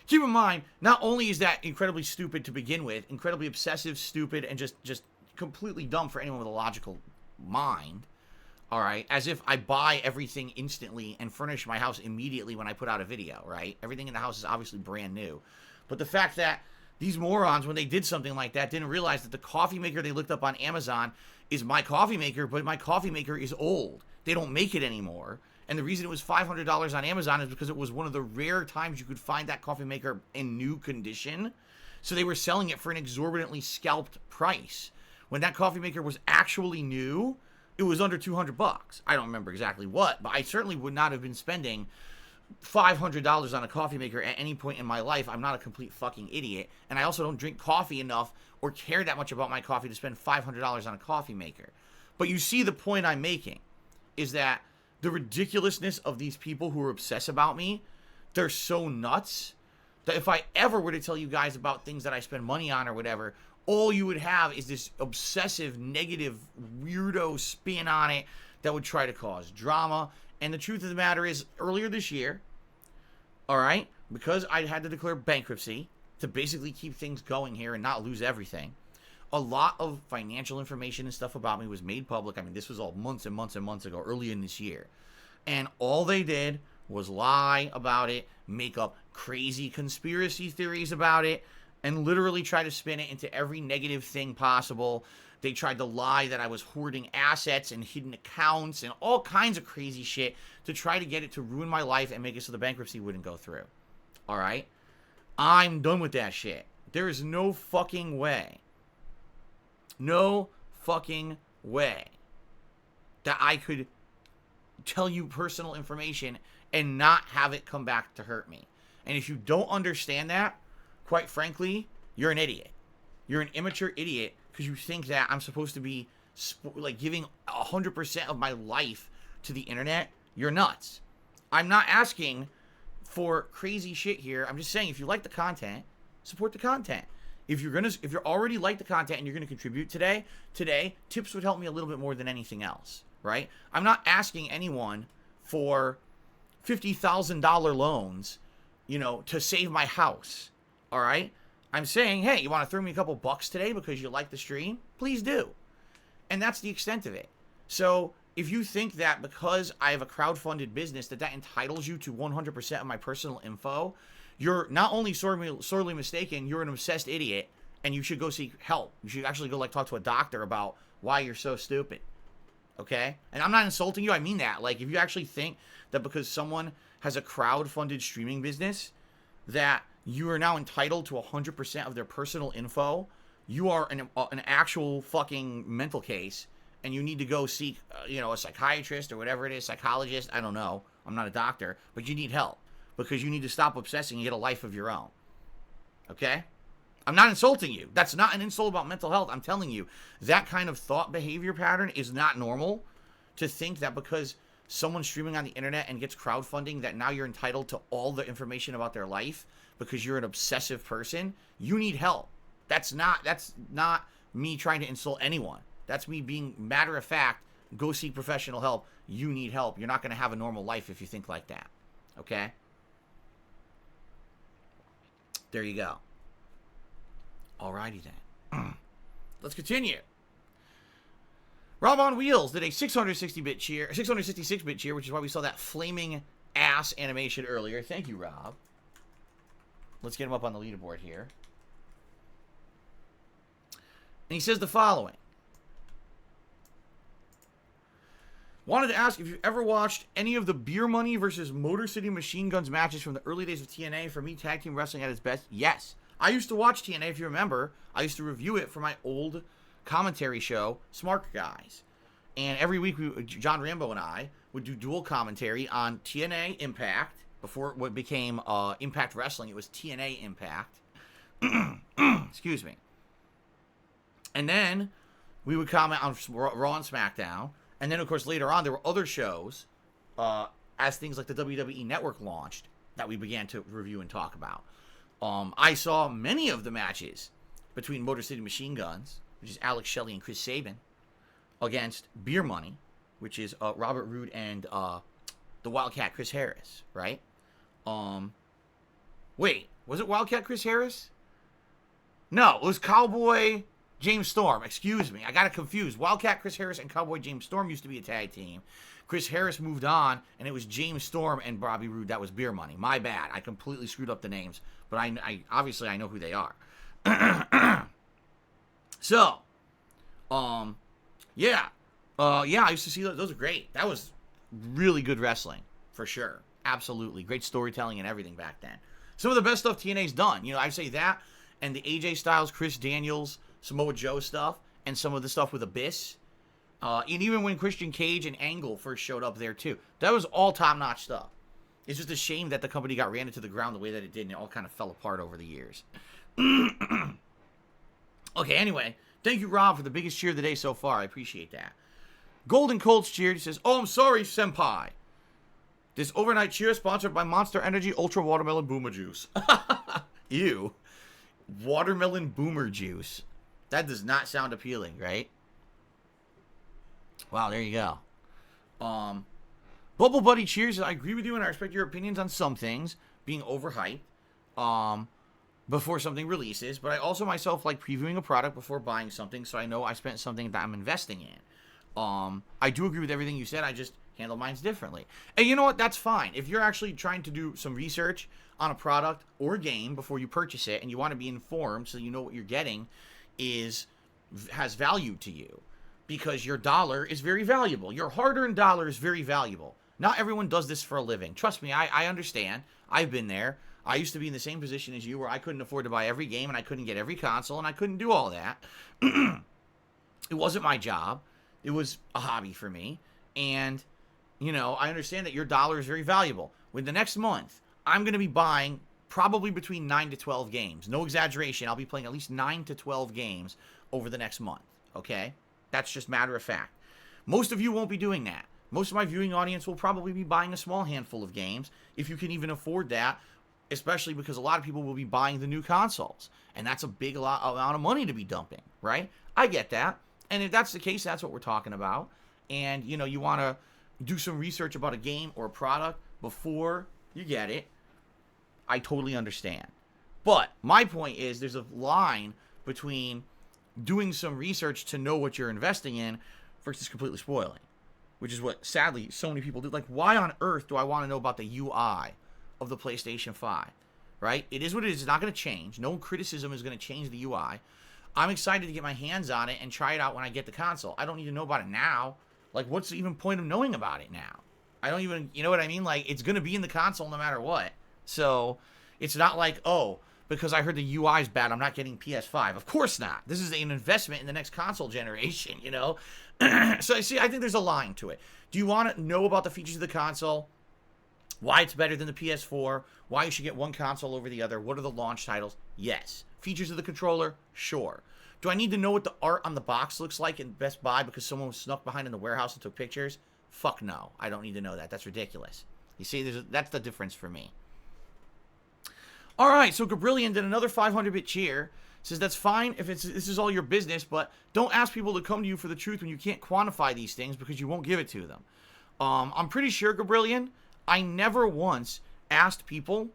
Keep in mind, not only is that incredibly stupid to begin with, incredibly obsessive, stupid, and just completely dumb for anyone with a logical mind, all right? As if I buy everything instantly and furnish my house immediately when I put out a video, right? Everything in the house is obviously brand new. But the fact that these morons, when they did something like that, didn't realize that the coffee maker they looked up on Amazon is my coffee maker, but my coffee maker is old. They don't make it anymore. And the reason it was $500 on Amazon is because it was one of the rare times you could find that coffee maker in new condition. So they were selling it for an exorbitantly scalped price. When that coffee maker was actually new, it was under $200. I don't remember exactly what, but I certainly would not have been spending $500 on a coffee maker at any point in my life. I'm not a complete fucking idiot. And I also don't drink coffee enough or care that much about my coffee to spend $500 on a coffee maker. But you see the point I'm making is that the ridiculousness of these people who are obsessed about me, they're so nuts that if I ever were to tell you guys about things that I spend money on or whatever, all you would have is this obsessive, negative, weirdo spin on it that would try to cause drama. And the truth of the matter is, earlier this year, all right, because I had to declare bankruptcy to basically keep things going here and not lose everything, a lot of financial information and stuff about me was made public. I mean, this was all months and months and months ago, early in this year. And all they did was lie about it, make up crazy conspiracy theories about it, and literally try to spin it into every negative thing possible. They tried to lie that I was hoarding assets and hidden accounts and all kinds of crazy shit to try to get it to ruin my life and make it so the bankruptcy wouldn't go through. All right? I'm done with that shit. There is no fucking way. No fucking way that I could tell you personal information and not have it come back to hurt me. And if you don't understand that, quite frankly, you're an idiot. You're an immature idiot because you think that I'm supposed to be like giving 100% of my life to the internet. You're nuts. I'm not asking for crazy shit here. I'm just saying, if you like the content, support the content. If you're already like the content and you're gonna contribute today, tips would help me a little bit more than anything else, right? I'm not asking anyone for $50,000 loans, you know, to save my house. All right? I'm saying, hey, you want to throw me a couple bucks today because you like the stream? Please do. And that's the extent of it. So if you think that because I have a crowdfunded business that entitles you to 100% of my personal info, you're not only sorely mistaken, you're an obsessed idiot, and you should go seek help. You should actually go like talk to a doctor about why you're so stupid. Okay? And I'm not insulting you. I mean that. Like, if you actually think that because someone has a crowd-funded streaming business that you are now entitled to 100% of their personal info, you are an actual fucking mental case, and you need to go seek, a psychiatrist or whatever it is, psychologist. I don't know. I'm not a doctor, but you need help because you need to stop obsessing and get a life of your own. Okay? I'm not insulting you. That's not an insult about mental health. I'm telling you, that kind of thought behavior pattern is not normal. To think that because someone's streaming on the internet and gets crowdfunding that now you're entitled to all the information about their life because you're an obsessive person, you need help. That's not me trying to insult anyone. That's me being matter of fact, go seek professional help. You need help. You're not going to have a normal life if you think like that. Okay? There you go. Alrighty then. Let's continue. Rob on Wheels did a 660-bit cheer, 666-bit cheer, which is why we saw that flaming ass animation earlier. Thank you, Rob. Let's get him up on the leaderboard here. And he says the following. Wanted to ask if you've ever watched any of the Beer Money versus Motor City Machine Guns matches from the early days of TNA. For me, tag team wrestling at its best. Yes. I used to watch TNA, if you remember. I used to review it for my old commentary show, Smart Guys. And every week, John Rambo and I would do dual commentary on TNA Impact. Before what became Impact Wrestling, it was TNA Impact. Excuse me. And then we would comment on Raw and SmackDown. And then, of course, later on, there were other shows as things like the WWE Network launched that we began to review and talk about. I saw many of the matches between Motor City Machine Guns, which is Alex Shelley and Chris Sabin, against Beer Money, which is Robert Roode and the Wildcat Chris Harris, right? Wait, was it Wildcat Chris Harris? No, it was Cowboy James Storm. Excuse me, I got it confused. Wildcat Chris Harris and Cowboy James Storm used to be a tag team. Chris Harris moved on, and it was James Storm and Bobby Roode. That was Beer Money. My bad. I completely screwed up the names, but I obviously I know who they are. So, yeah, I used to see those. Those are great. That was really good wrestling for sure. Absolutely great storytelling and everything back then. Some of the best stuff TNA's done. I say that, and the AJ Styles, Chris Daniels, Samoa Joe stuff, and some of the stuff with Abyss. And even when Christian Cage and Angle first showed up there too. That was all top-notch stuff. It's just a shame that the company got ran into the ground the way that it did, and it all kind of fell apart over the years. Okay, anyway. Thank you, Rob, for the biggest cheer of the day so far. I appreciate that. Golden Colts cheered. He says, "Oh, I'm sorry, senpai. This overnight cheer is sponsored by Monster Energy Ultra Watermelon Boomer Juice." Ew. Watermelon Boomer Juice. That does not sound appealing, right? Wow, there you go. Bubble Buddy cheers. I agree with you, and I respect your opinions on some things being overhyped before something releases. But I also myself like previewing a product before buying something, so I know I spent something that I'm investing in. I do agree with everything you said. I just handle mine differently. And you know what? That's fine. If you're actually trying to do some research on a product or a game before you purchase it, and you want to be informed so you know what you're getting has value to you, because your dollar is very valuable. Your hard-earned dollar is very valuable. Not everyone does this for a living. Trust me, I understand. I've been there. I used to be in the same position as you, where I couldn't afford to buy every game, and I couldn't get every console, and I couldn't do all that. It wasn't my job. It was a hobby for me. And, I understand that your dollar is very valuable. With the next month, I'm going to be buying probably between 9 to 12 games. No exaggeration. I'll be playing at least 9 to 12 games over the next month. Okay? That's just matter of fact. Most of you won't be doing that. Most of my viewing audience will probably be buying a small handful of games, if you can even afford that, especially because a lot of people will be buying the new consoles. And that's a big amount of money to be dumping, right? I get that. And if that's the case, that's what we're talking about. And, you want to do some research about a game or a product before you get it. I totally understand. But my point is, there's a line between doing some research to know what you're investing in versus completely spoiling, which is what, sadly, so many people do. Like, why on earth do I want to know about the UI of the PlayStation 5? right? It is what it is. It's not going to change. No criticism is going to change the UI. I'm excited to get my hands on it and try it out when I get the console. I don't need to know about it now. Like, what's the even point of knowing about it now? I don't even, you know what I mean? Like, it's going to be in the console no matter what. So, it's not like, oh, because I heard the UI is bad, I'm not getting PS5. Of course not. This is an investment in the next console generation, you know? So, see, I think there's a line to it. Do you want to know about the features of the console? Why it's better than the PS4? Why you should get one console over the other? What are the launch titles? Yes. Features of the controller? Sure. Do I need to know what the art on the box looks like in Best Buy because someone was snuck behind in the warehouse and took pictures? Fuck no. I don't need to know that. That's ridiculous. You see, that's the difference for me. Alright, so Gabrillion did another 500-bit cheer. Says that's fine if this is all your business, but don't ask people to come to you for the truth when you can't quantify these things because you won't give it to them. I'm pretty sure, Gabrillion, I never once asked people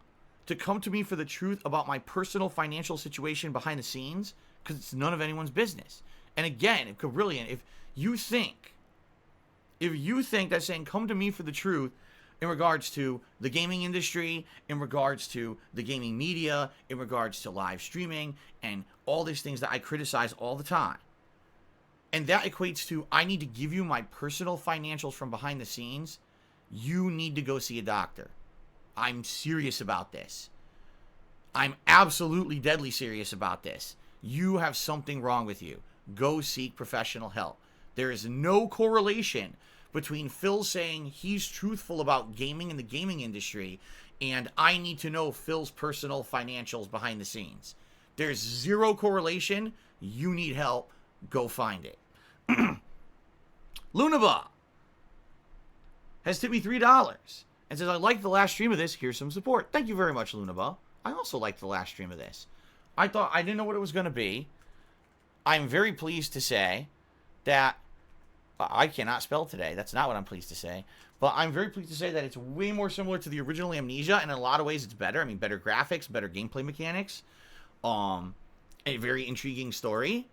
to come to me for the truth about my personal financial situation behind the scenes because it's none of anyone's business. And again, Gabrillion, if you think that saying come to me for the truth in regards to the gaming industry, in regards to the gaming media, in regards to live streaming, and all these things that I criticize all the time, and that equates to I need to give you my personal financials from behind the scenes, you need to go see a doctor. I'm serious about this. I'm absolutely deadly serious about this. You have something wrong with you. Go seek professional help. There is no correlation between Phil saying he's truthful about gaming and the gaming industry and I need to know Phil's personal financials behind the scenes. There's zero correlation. You need help. Go find it. Lunaba has tipped me $3 and says, I liked the last stream of this. Here's some support. Thank you very much, Lunaba. I also liked the last stream of this. I didn't know what it was going to be. I'm very pleased to say that I cannot spell today. That's not what I'm pleased to say. But I'm very pleased to say that it's way more similar to the original Amnesia, and in a lot of ways it's better. I mean, better graphics, better gameplay mechanics, a very intriguing story.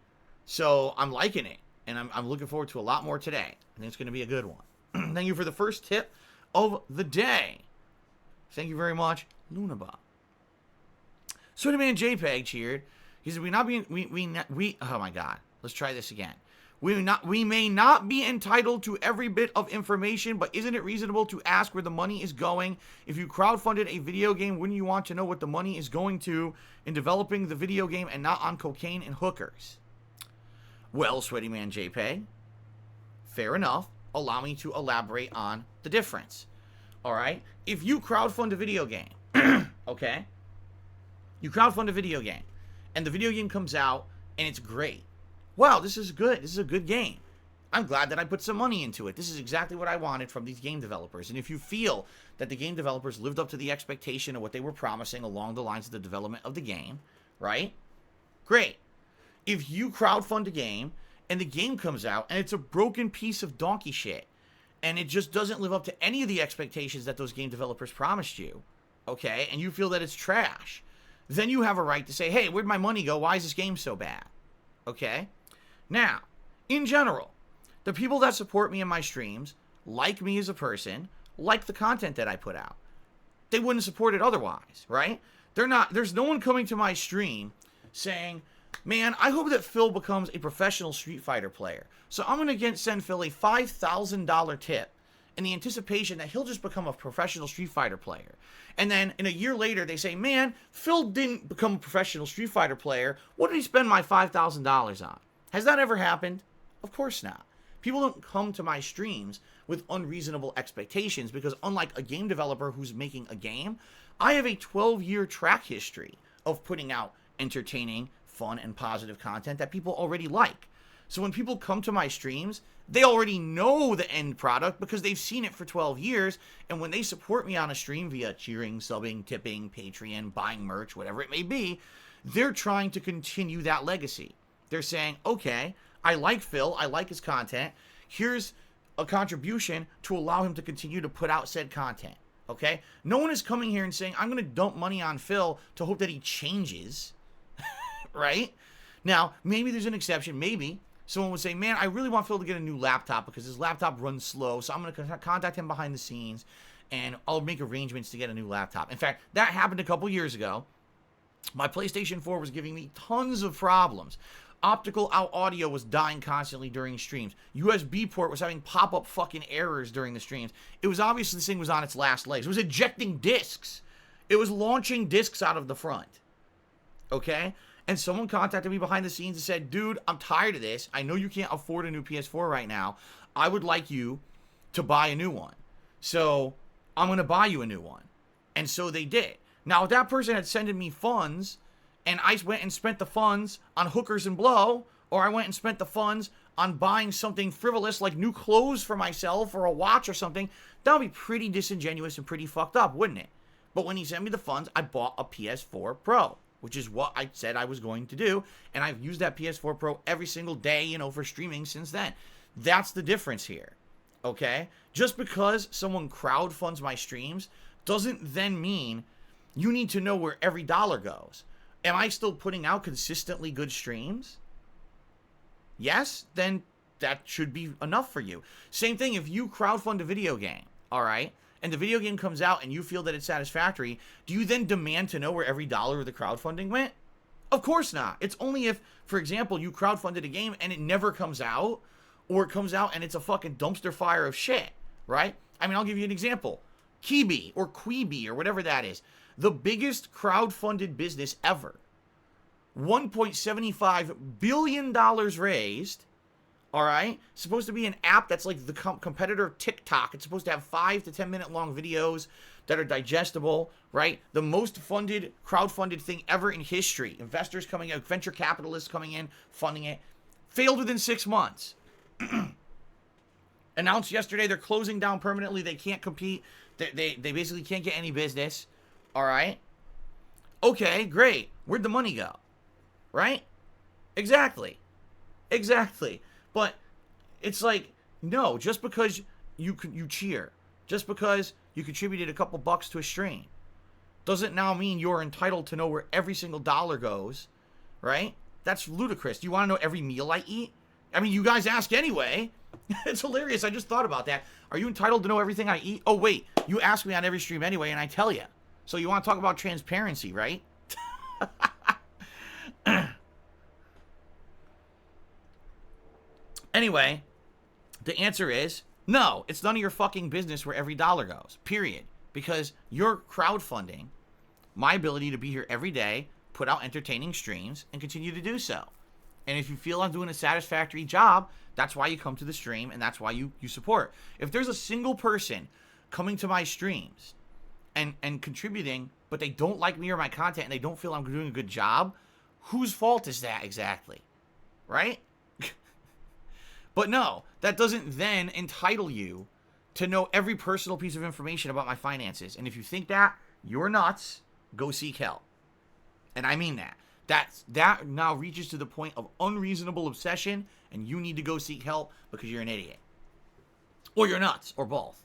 So I'm liking it, and I'm looking forward to a lot more today. I think it's going to be a good one. Thank you for the first tip of the day. Thank you very much, Lunaba. Swinnerman JPEG cheered. He said, oh my God. Let's try this again. We may not be entitled to every bit of information, but isn't it reasonable to ask where the money is going? If you crowdfunded a video game, wouldn't you want to know what the money is going to in developing the video game and not on cocaine and hookers? Well, Sweaty Man JPEG, fair enough. Allow me to elaborate on the difference. All right? If you crowdfund a video game, okay? You crowdfund a video game, and the video game comes out, and it's great. Wow, this is good. This is a good game. I'm glad that I put some money into it. This is exactly what I wanted from these game developers. And if you feel that the game developers lived up to the expectation of what they were promising along the lines of the development of the game, right? Great. If you crowdfund a game, and the game comes out, and it's a broken piece of donkey shit, and it just doesn't live up to any of the expectations that those game developers promised you, okay, and you feel that it's trash, then you have a right to say, hey, where'd my money go? Why is this game so bad? Okay? Now, in general, the people that support me in my streams, like me as a person, like the content that I put out. They wouldn't support it otherwise, right? There's no one coming to my stream saying, man, I hope that Phil becomes a professional Street Fighter player. So I'm going to send Phil a $5,000 tip in the anticipation that he'll just become a professional Street Fighter player. And then in a year later, they say, man, Phil didn't become a professional Street Fighter player. What did he spend my $5,000 on? Has that ever happened? Of course not. People don't come to my streams with unreasonable expectations because unlike a game developer who's making a game, I have a 12-year track history of putting out entertaining, fun, and positive content that people already like. So when people come to my streams, they already know the end product because they've seen it for 12 years. And when they support me on a stream via cheering, subbing, tipping, Patreon, buying merch, whatever it may be, they're trying to continue that legacy. They're saying, okay, I like Phil, I like his content. Here's a contribution to allow him to continue to put out said content. Okay? No one is coming here and saying, I'm going to dump money on Phil to hope that he changes. Right? Now, maybe there's an exception. Maybe someone would say, man, I really want Phil to get a new laptop because his laptop runs slow, so I'm going to contact him behind the scenes and I'll make arrangements to get a new laptop. In fact, that happened a couple years ago. My PlayStation 4 was giving me tons of problems. Optical out audio was dying constantly during streams. USB port was having pop-up fucking errors during the streams. It was obviously this thing was on its last legs. It was ejecting discs. It was launching discs out of the front. Okay? And someone contacted me behind the scenes and said, dude, I'm tired of this. I know you can't afford a new PS4 right now. I would like you to buy a new one. So I'm going to buy you a new one. And so they did. Now, if that person had sent me funds, and I went and spent the funds on hookers and blow, or I went and spent the funds on buying something frivolous like new clothes for myself or a watch or something, that would be pretty disingenuous and pretty fucked up, wouldn't it? But when he sent me the funds, I bought a PS4 Pro, which is what I said I was going to do, and I've used that PS4 Pro every single day, you know, for streaming since then. That's the difference here, okay? Just because someone crowdfunds my streams doesn't then mean you need to know where every dollar goes. Am I still putting out consistently good streams? Yes, then that should be enough for you. Same thing if you crowdfund a video game, all right, and the video game comes out and you feel that it's satisfactory, do you then demand to know where every dollar of the crowdfunding went? Of course not. It's only if, for example, you crowdfunded a game and it never comes out, or it comes out and it's a fucking dumpster fire of shit, right? I mean, I'll give you an example. Quibi or Quibi or whatever that is. The biggest crowdfunded business ever. $1.75 billion raised. All right? It's supposed to be an app that's like the competitor of TikTok. It's supposed to have 5 to 10 minute long videos that are digestible, right? The most funded, crowdfunded thing ever in history. Investors coming out, venture capitalists coming in, funding it. Failed within 6 months. Announced yesterday they're closing down permanently. They can't compete. They basically can't get any business. All right? Okay, great. Where'd the money go? Right? Exactly. But it's like, no, just because you cheer, just because you contributed a couple bucks to a stream, doesn't now mean you're entitled to know where every single dollar goes, right? That's ludicrous. Do you want to know every meal I eat? I mean, you guys ask anyway. It's hilarious. I just thought about that. Are you entitled to know everything I eat? Oh, wait. You ask me on every stream anyway, and I tell you. So you want to talk about transparency, right? Anyway, the answer is no. It's none of your fucking business where every dollar goes, period. Because you're crowdfunding my ability to be here every day, put out entertaining streams, and continue to do so. And if you feel I'm doing a satisfactory job, that's why you come to the stream, and that's why you support. If there's a single person coming to my streams and contributing, but they don't like me or my content, and they don't feel I'm doing a good job, whose fault is that exactly? Right? But no, that doesn't then entitle you to know every personal piece of information about my finances. And if you think that, you're nuts, go seek help. And I mean that. That now reaches to the point of unreasonable obsession, and you need to go seek help because you're an idiot. Or you're nuts, or both.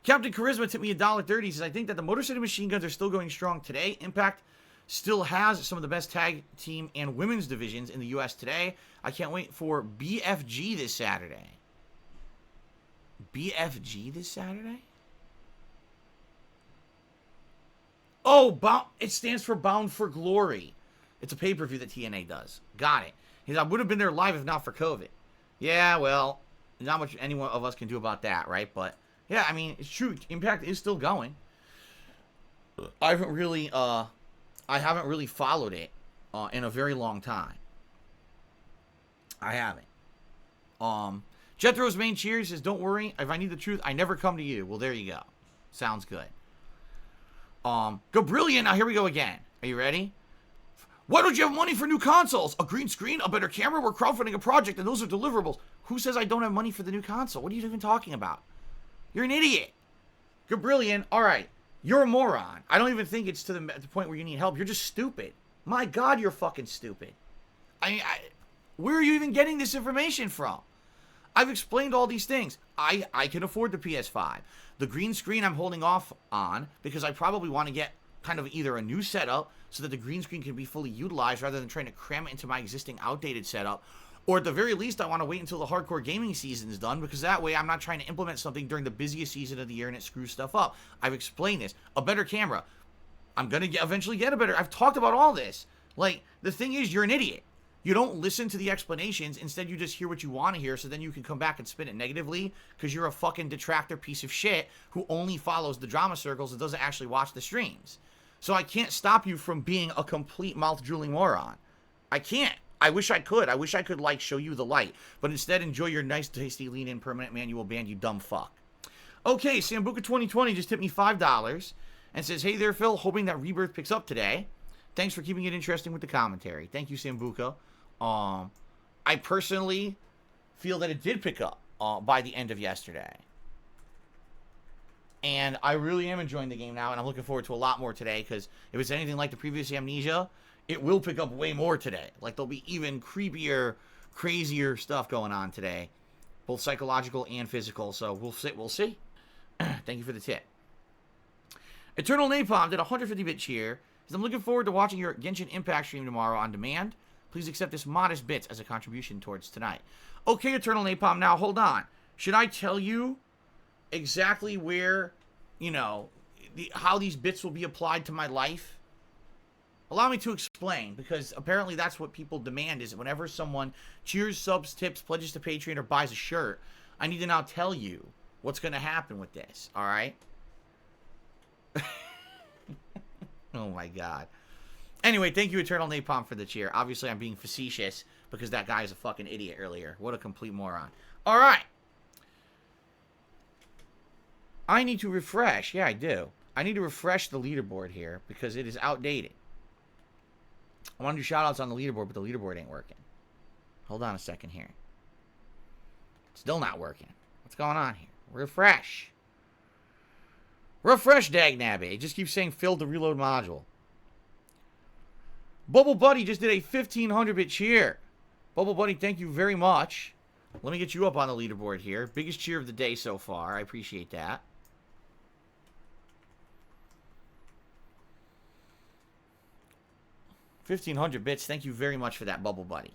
Captain Charisma tipped me $1.30. He says, I think that the Motor City Machine Guns are still going strong today. Impact still has some of the best tag team and women's divisions in the U.S. today. I can't wait for BFG this Saturday. BFG this Saturday? Oh, it stands for Bound for Glory. It's a pay-per-view that TNA does. Got it. He said, I would have been there live if not for COVID. Yeah, well, not much any one of us can do about that, right? But, yeah, I mean, it's true. Impact is still going. I haven't really followed it in a very long time. I haven't. Jethro's main cheers says, don't worry. If I need the truth, I never come to you. Well, there you go. Sounds good. Go brilliant. Now, here we go again. Are you ready? Why don't you have money for new consoles? A green screen, a better camera? We're crowdfunding a project, and those are deliverables. Who says I don't have money for the new console? What are you even talking about? You're an idiot. You're brilliant. All right. You're a moron. I don't even think it's to the point where you need help. You're just stupid. My God, you're fucking stupid. Where are you even getting this information from? I've explained all these things. I can afford the PS5. The green screen I'm holding off on because I probably want to get kind of either a new setup so that the green screen can be fully utilized rather than trying to cram it into my existing outdated setup, Or at the very least, I want to wait until the hardcore gaming season is done, because that way I'm not trying to implement something during the busiest season of the year and it screws stuff up. I've explained this. A better camera. I'm going to eventually get a better... I've talked about all this. Like, the thing is, you're an idiot. You don't listen to the explanations. Instead, you just hear what you want to hear, so then you can come back and spin it negatively, because you're a fucking detractor piece of shit who only follows the drama circles and doesn't actually watch the streams. So I can't stop you from being a complete mouth-drooling moron. I can't. I wish I could. I wish I could, like, show you the light. But instead, enjoy your nice, tasty, lean-in permanent manual band, you dumb fuck. Okay, Sambuca2020 just tipped me $5 and says, hey there, Phil. Hoping that Rebirth picks up today. Thanks for keeping it interesting with the commentary. Thank you, Sambuca. I personally feel that it did pick up by the end of yesterday. And I really am enjoying the game now, and I'm looking forward to a lot more today, because if it's anything like the previous Amnesia, it will pick up way more today. Like, there'll be even creepier, crazier stuff going on today. Both psychological and physical. So, we'll see. Thank you for the tip. Eternal Napalm did a 150-bit cheer. Says, I'm looking forward to watching your Genshin Impact stream tomorrow on demand. Please accept this modest bits as a contribution towards tonight. Okay, Eternal Napalm, now hold on. Should I tell you exactly where, you know, how these bits will be applied to my life? Allow me to explain, because apparently that's what people demand, is whenever someone cheers, subs, tips, pledges to Patreon, or buys a shirt, I need to now tell you what's going to happen with this, alright? Oh my god. Anyway, thank you, Eternal Napalm, for the cheer. Obviously, I'm being facetious, because that guy is a fucking idiot earlier. What a complete moron. Alright. I need to refresh. Yeah, I do. I need to refresh the leaderboard here, because it is outdated. I want to do shoutouts on the leaderboard, but the leaderboard ain't working. Hold on a second here. Still not working. What's going on here? Refresh. Refresh, Dagnabby. It just keeps saying failed to reload module. Bubble Buddy just did a 1500-bit cheer. Bubble Buddy, thank you very much. Let me get you up on the leaderboard here. Biggest cheer of the day so far. I appreciate that. $1,500 bits. Thank you very much for that, Bubble Buddy.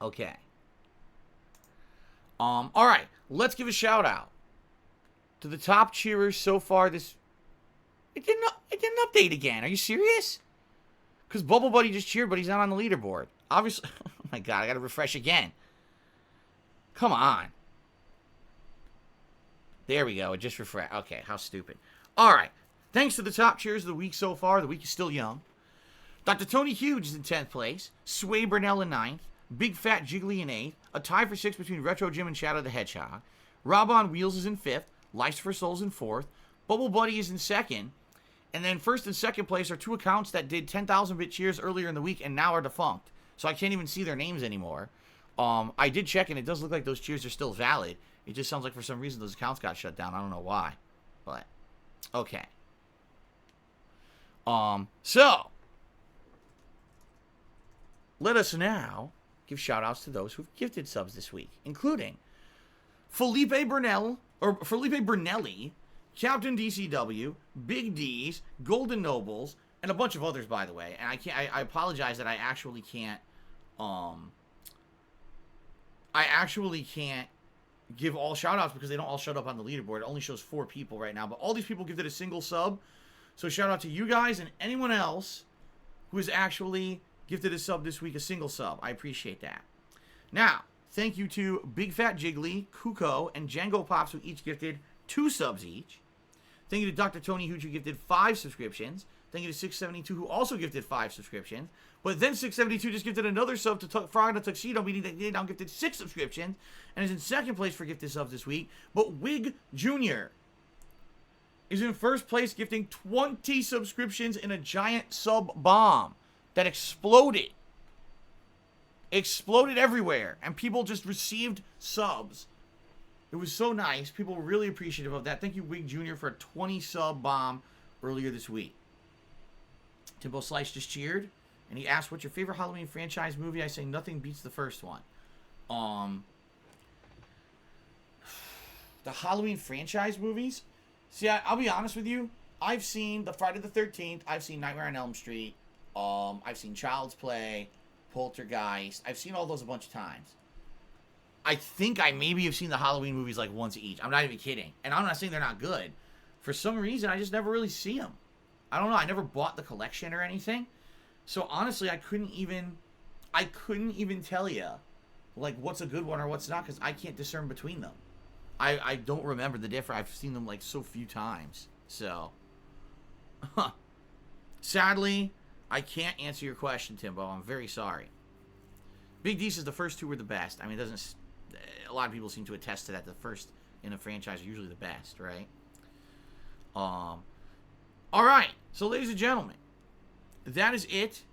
Okay. All right. Let's give a shout out to the top cheerers so far. It didn't update again. Are you serious? Because Bubble Buddy just cheered, but he's not on the leaderboard. Obviously. Oh my god, I gotta refresh again. Come on. There we go. It just refreshed. Okay, how stupid. All right. Thanks to the top cheers of the week so far. The week is still young. Dr. Tony Hughes is in 10th place. Sway Burnell in 9th. Big Fat Jiggly in 8th. A tie for 6th between Retro Jim and Shadow the Hedgehog. Rob on Wheels is in 5th. Life's for Souls in 4th. Bubble Buddy is in 2nd. And then 1st and 2nd place are two accounts that did 10,000-bit cheers earlier in the week and now are defunct. So I can't even see their names anymore. I did check, and it does look like those cheers are still valid. It just sounds like for some reason those accounts got shut down. I don't know why. But, okay. So, let us now give shout-outs to those who've gifted subs this week, including Felipe Burnelli, Captain DCW, Big D's, Golden Nobles, and a bunch of others, by the way. And I apologize that I actually can't give all shout-outs because they don't all show up on the leaderboard. It only shows 4 people right now, but all these people gifted a single sub. So shout out to you guys and anyone else who has actually gifted a sub this week, a single sub. I appreciate that. Now, thank you to Big Fat Jiggly, Kuko, and Django Pops, who each gifted 2 subs each. Thank you to Dr. Tony, who gifted 5 subscriptions. Thank you to 672, who also gifted 5 subscriptions. But then 672 just gifted another sub to Frog in a Tuxedo, meaning that they now gifted 6 subscriptions and is in 2nd place for gifted subs this week. But Wig Jr. is in 1st place, gifting 20 subscriptions in a giant sub bomb that exploded. Exploded everywhere, and people just received subs. It was so nice. People were really appreciative of that. Thank you, Wig Jr., for a 20 sub bomb earlier this week. Timbo Slice just cheered, and he asked, what's your favorite Halloween franchise movie? I say nothing beats the first one. The Halloween franchise movies? See, I'll be honest with you. I've seen the Friday the 13th. I've seen Nightmare on Elm Street. I've seen Child's Play, Poltergeist. I've seen all those a bunch of times. I think I maybe have seen the Halloween movies like once each. I'm not even kidding. And I'm not saying they're not good. For some reason, I just never really see them. I don't know. I never bought the collection or anything. So honestly, I couldn't even tell you like what's a good one or what's not, because I can't discern between them. I don't remember the difference. I've seen them like so few times. So sadly, I can't answer your question, Timbo. I'm very sorry. Big D says the first two were the best. I mean, it doesn't. A lot of people seem to attest to that. The first in a franchise are usually the best, right? All right. So, ladies and gentlemen, that is it.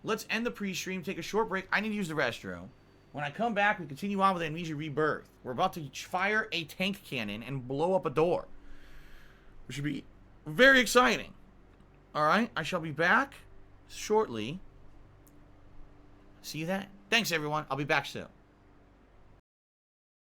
Let's end the pre-stream. Take a short break. I need to use the restroom. When I come back, we continue on with Amnesia Rebirth. We're about to fire a tank cannon and blow up a door, which should be very exciting. All right. I shall be back shortly. See you then. Thanks, everyone. I'll be back soon.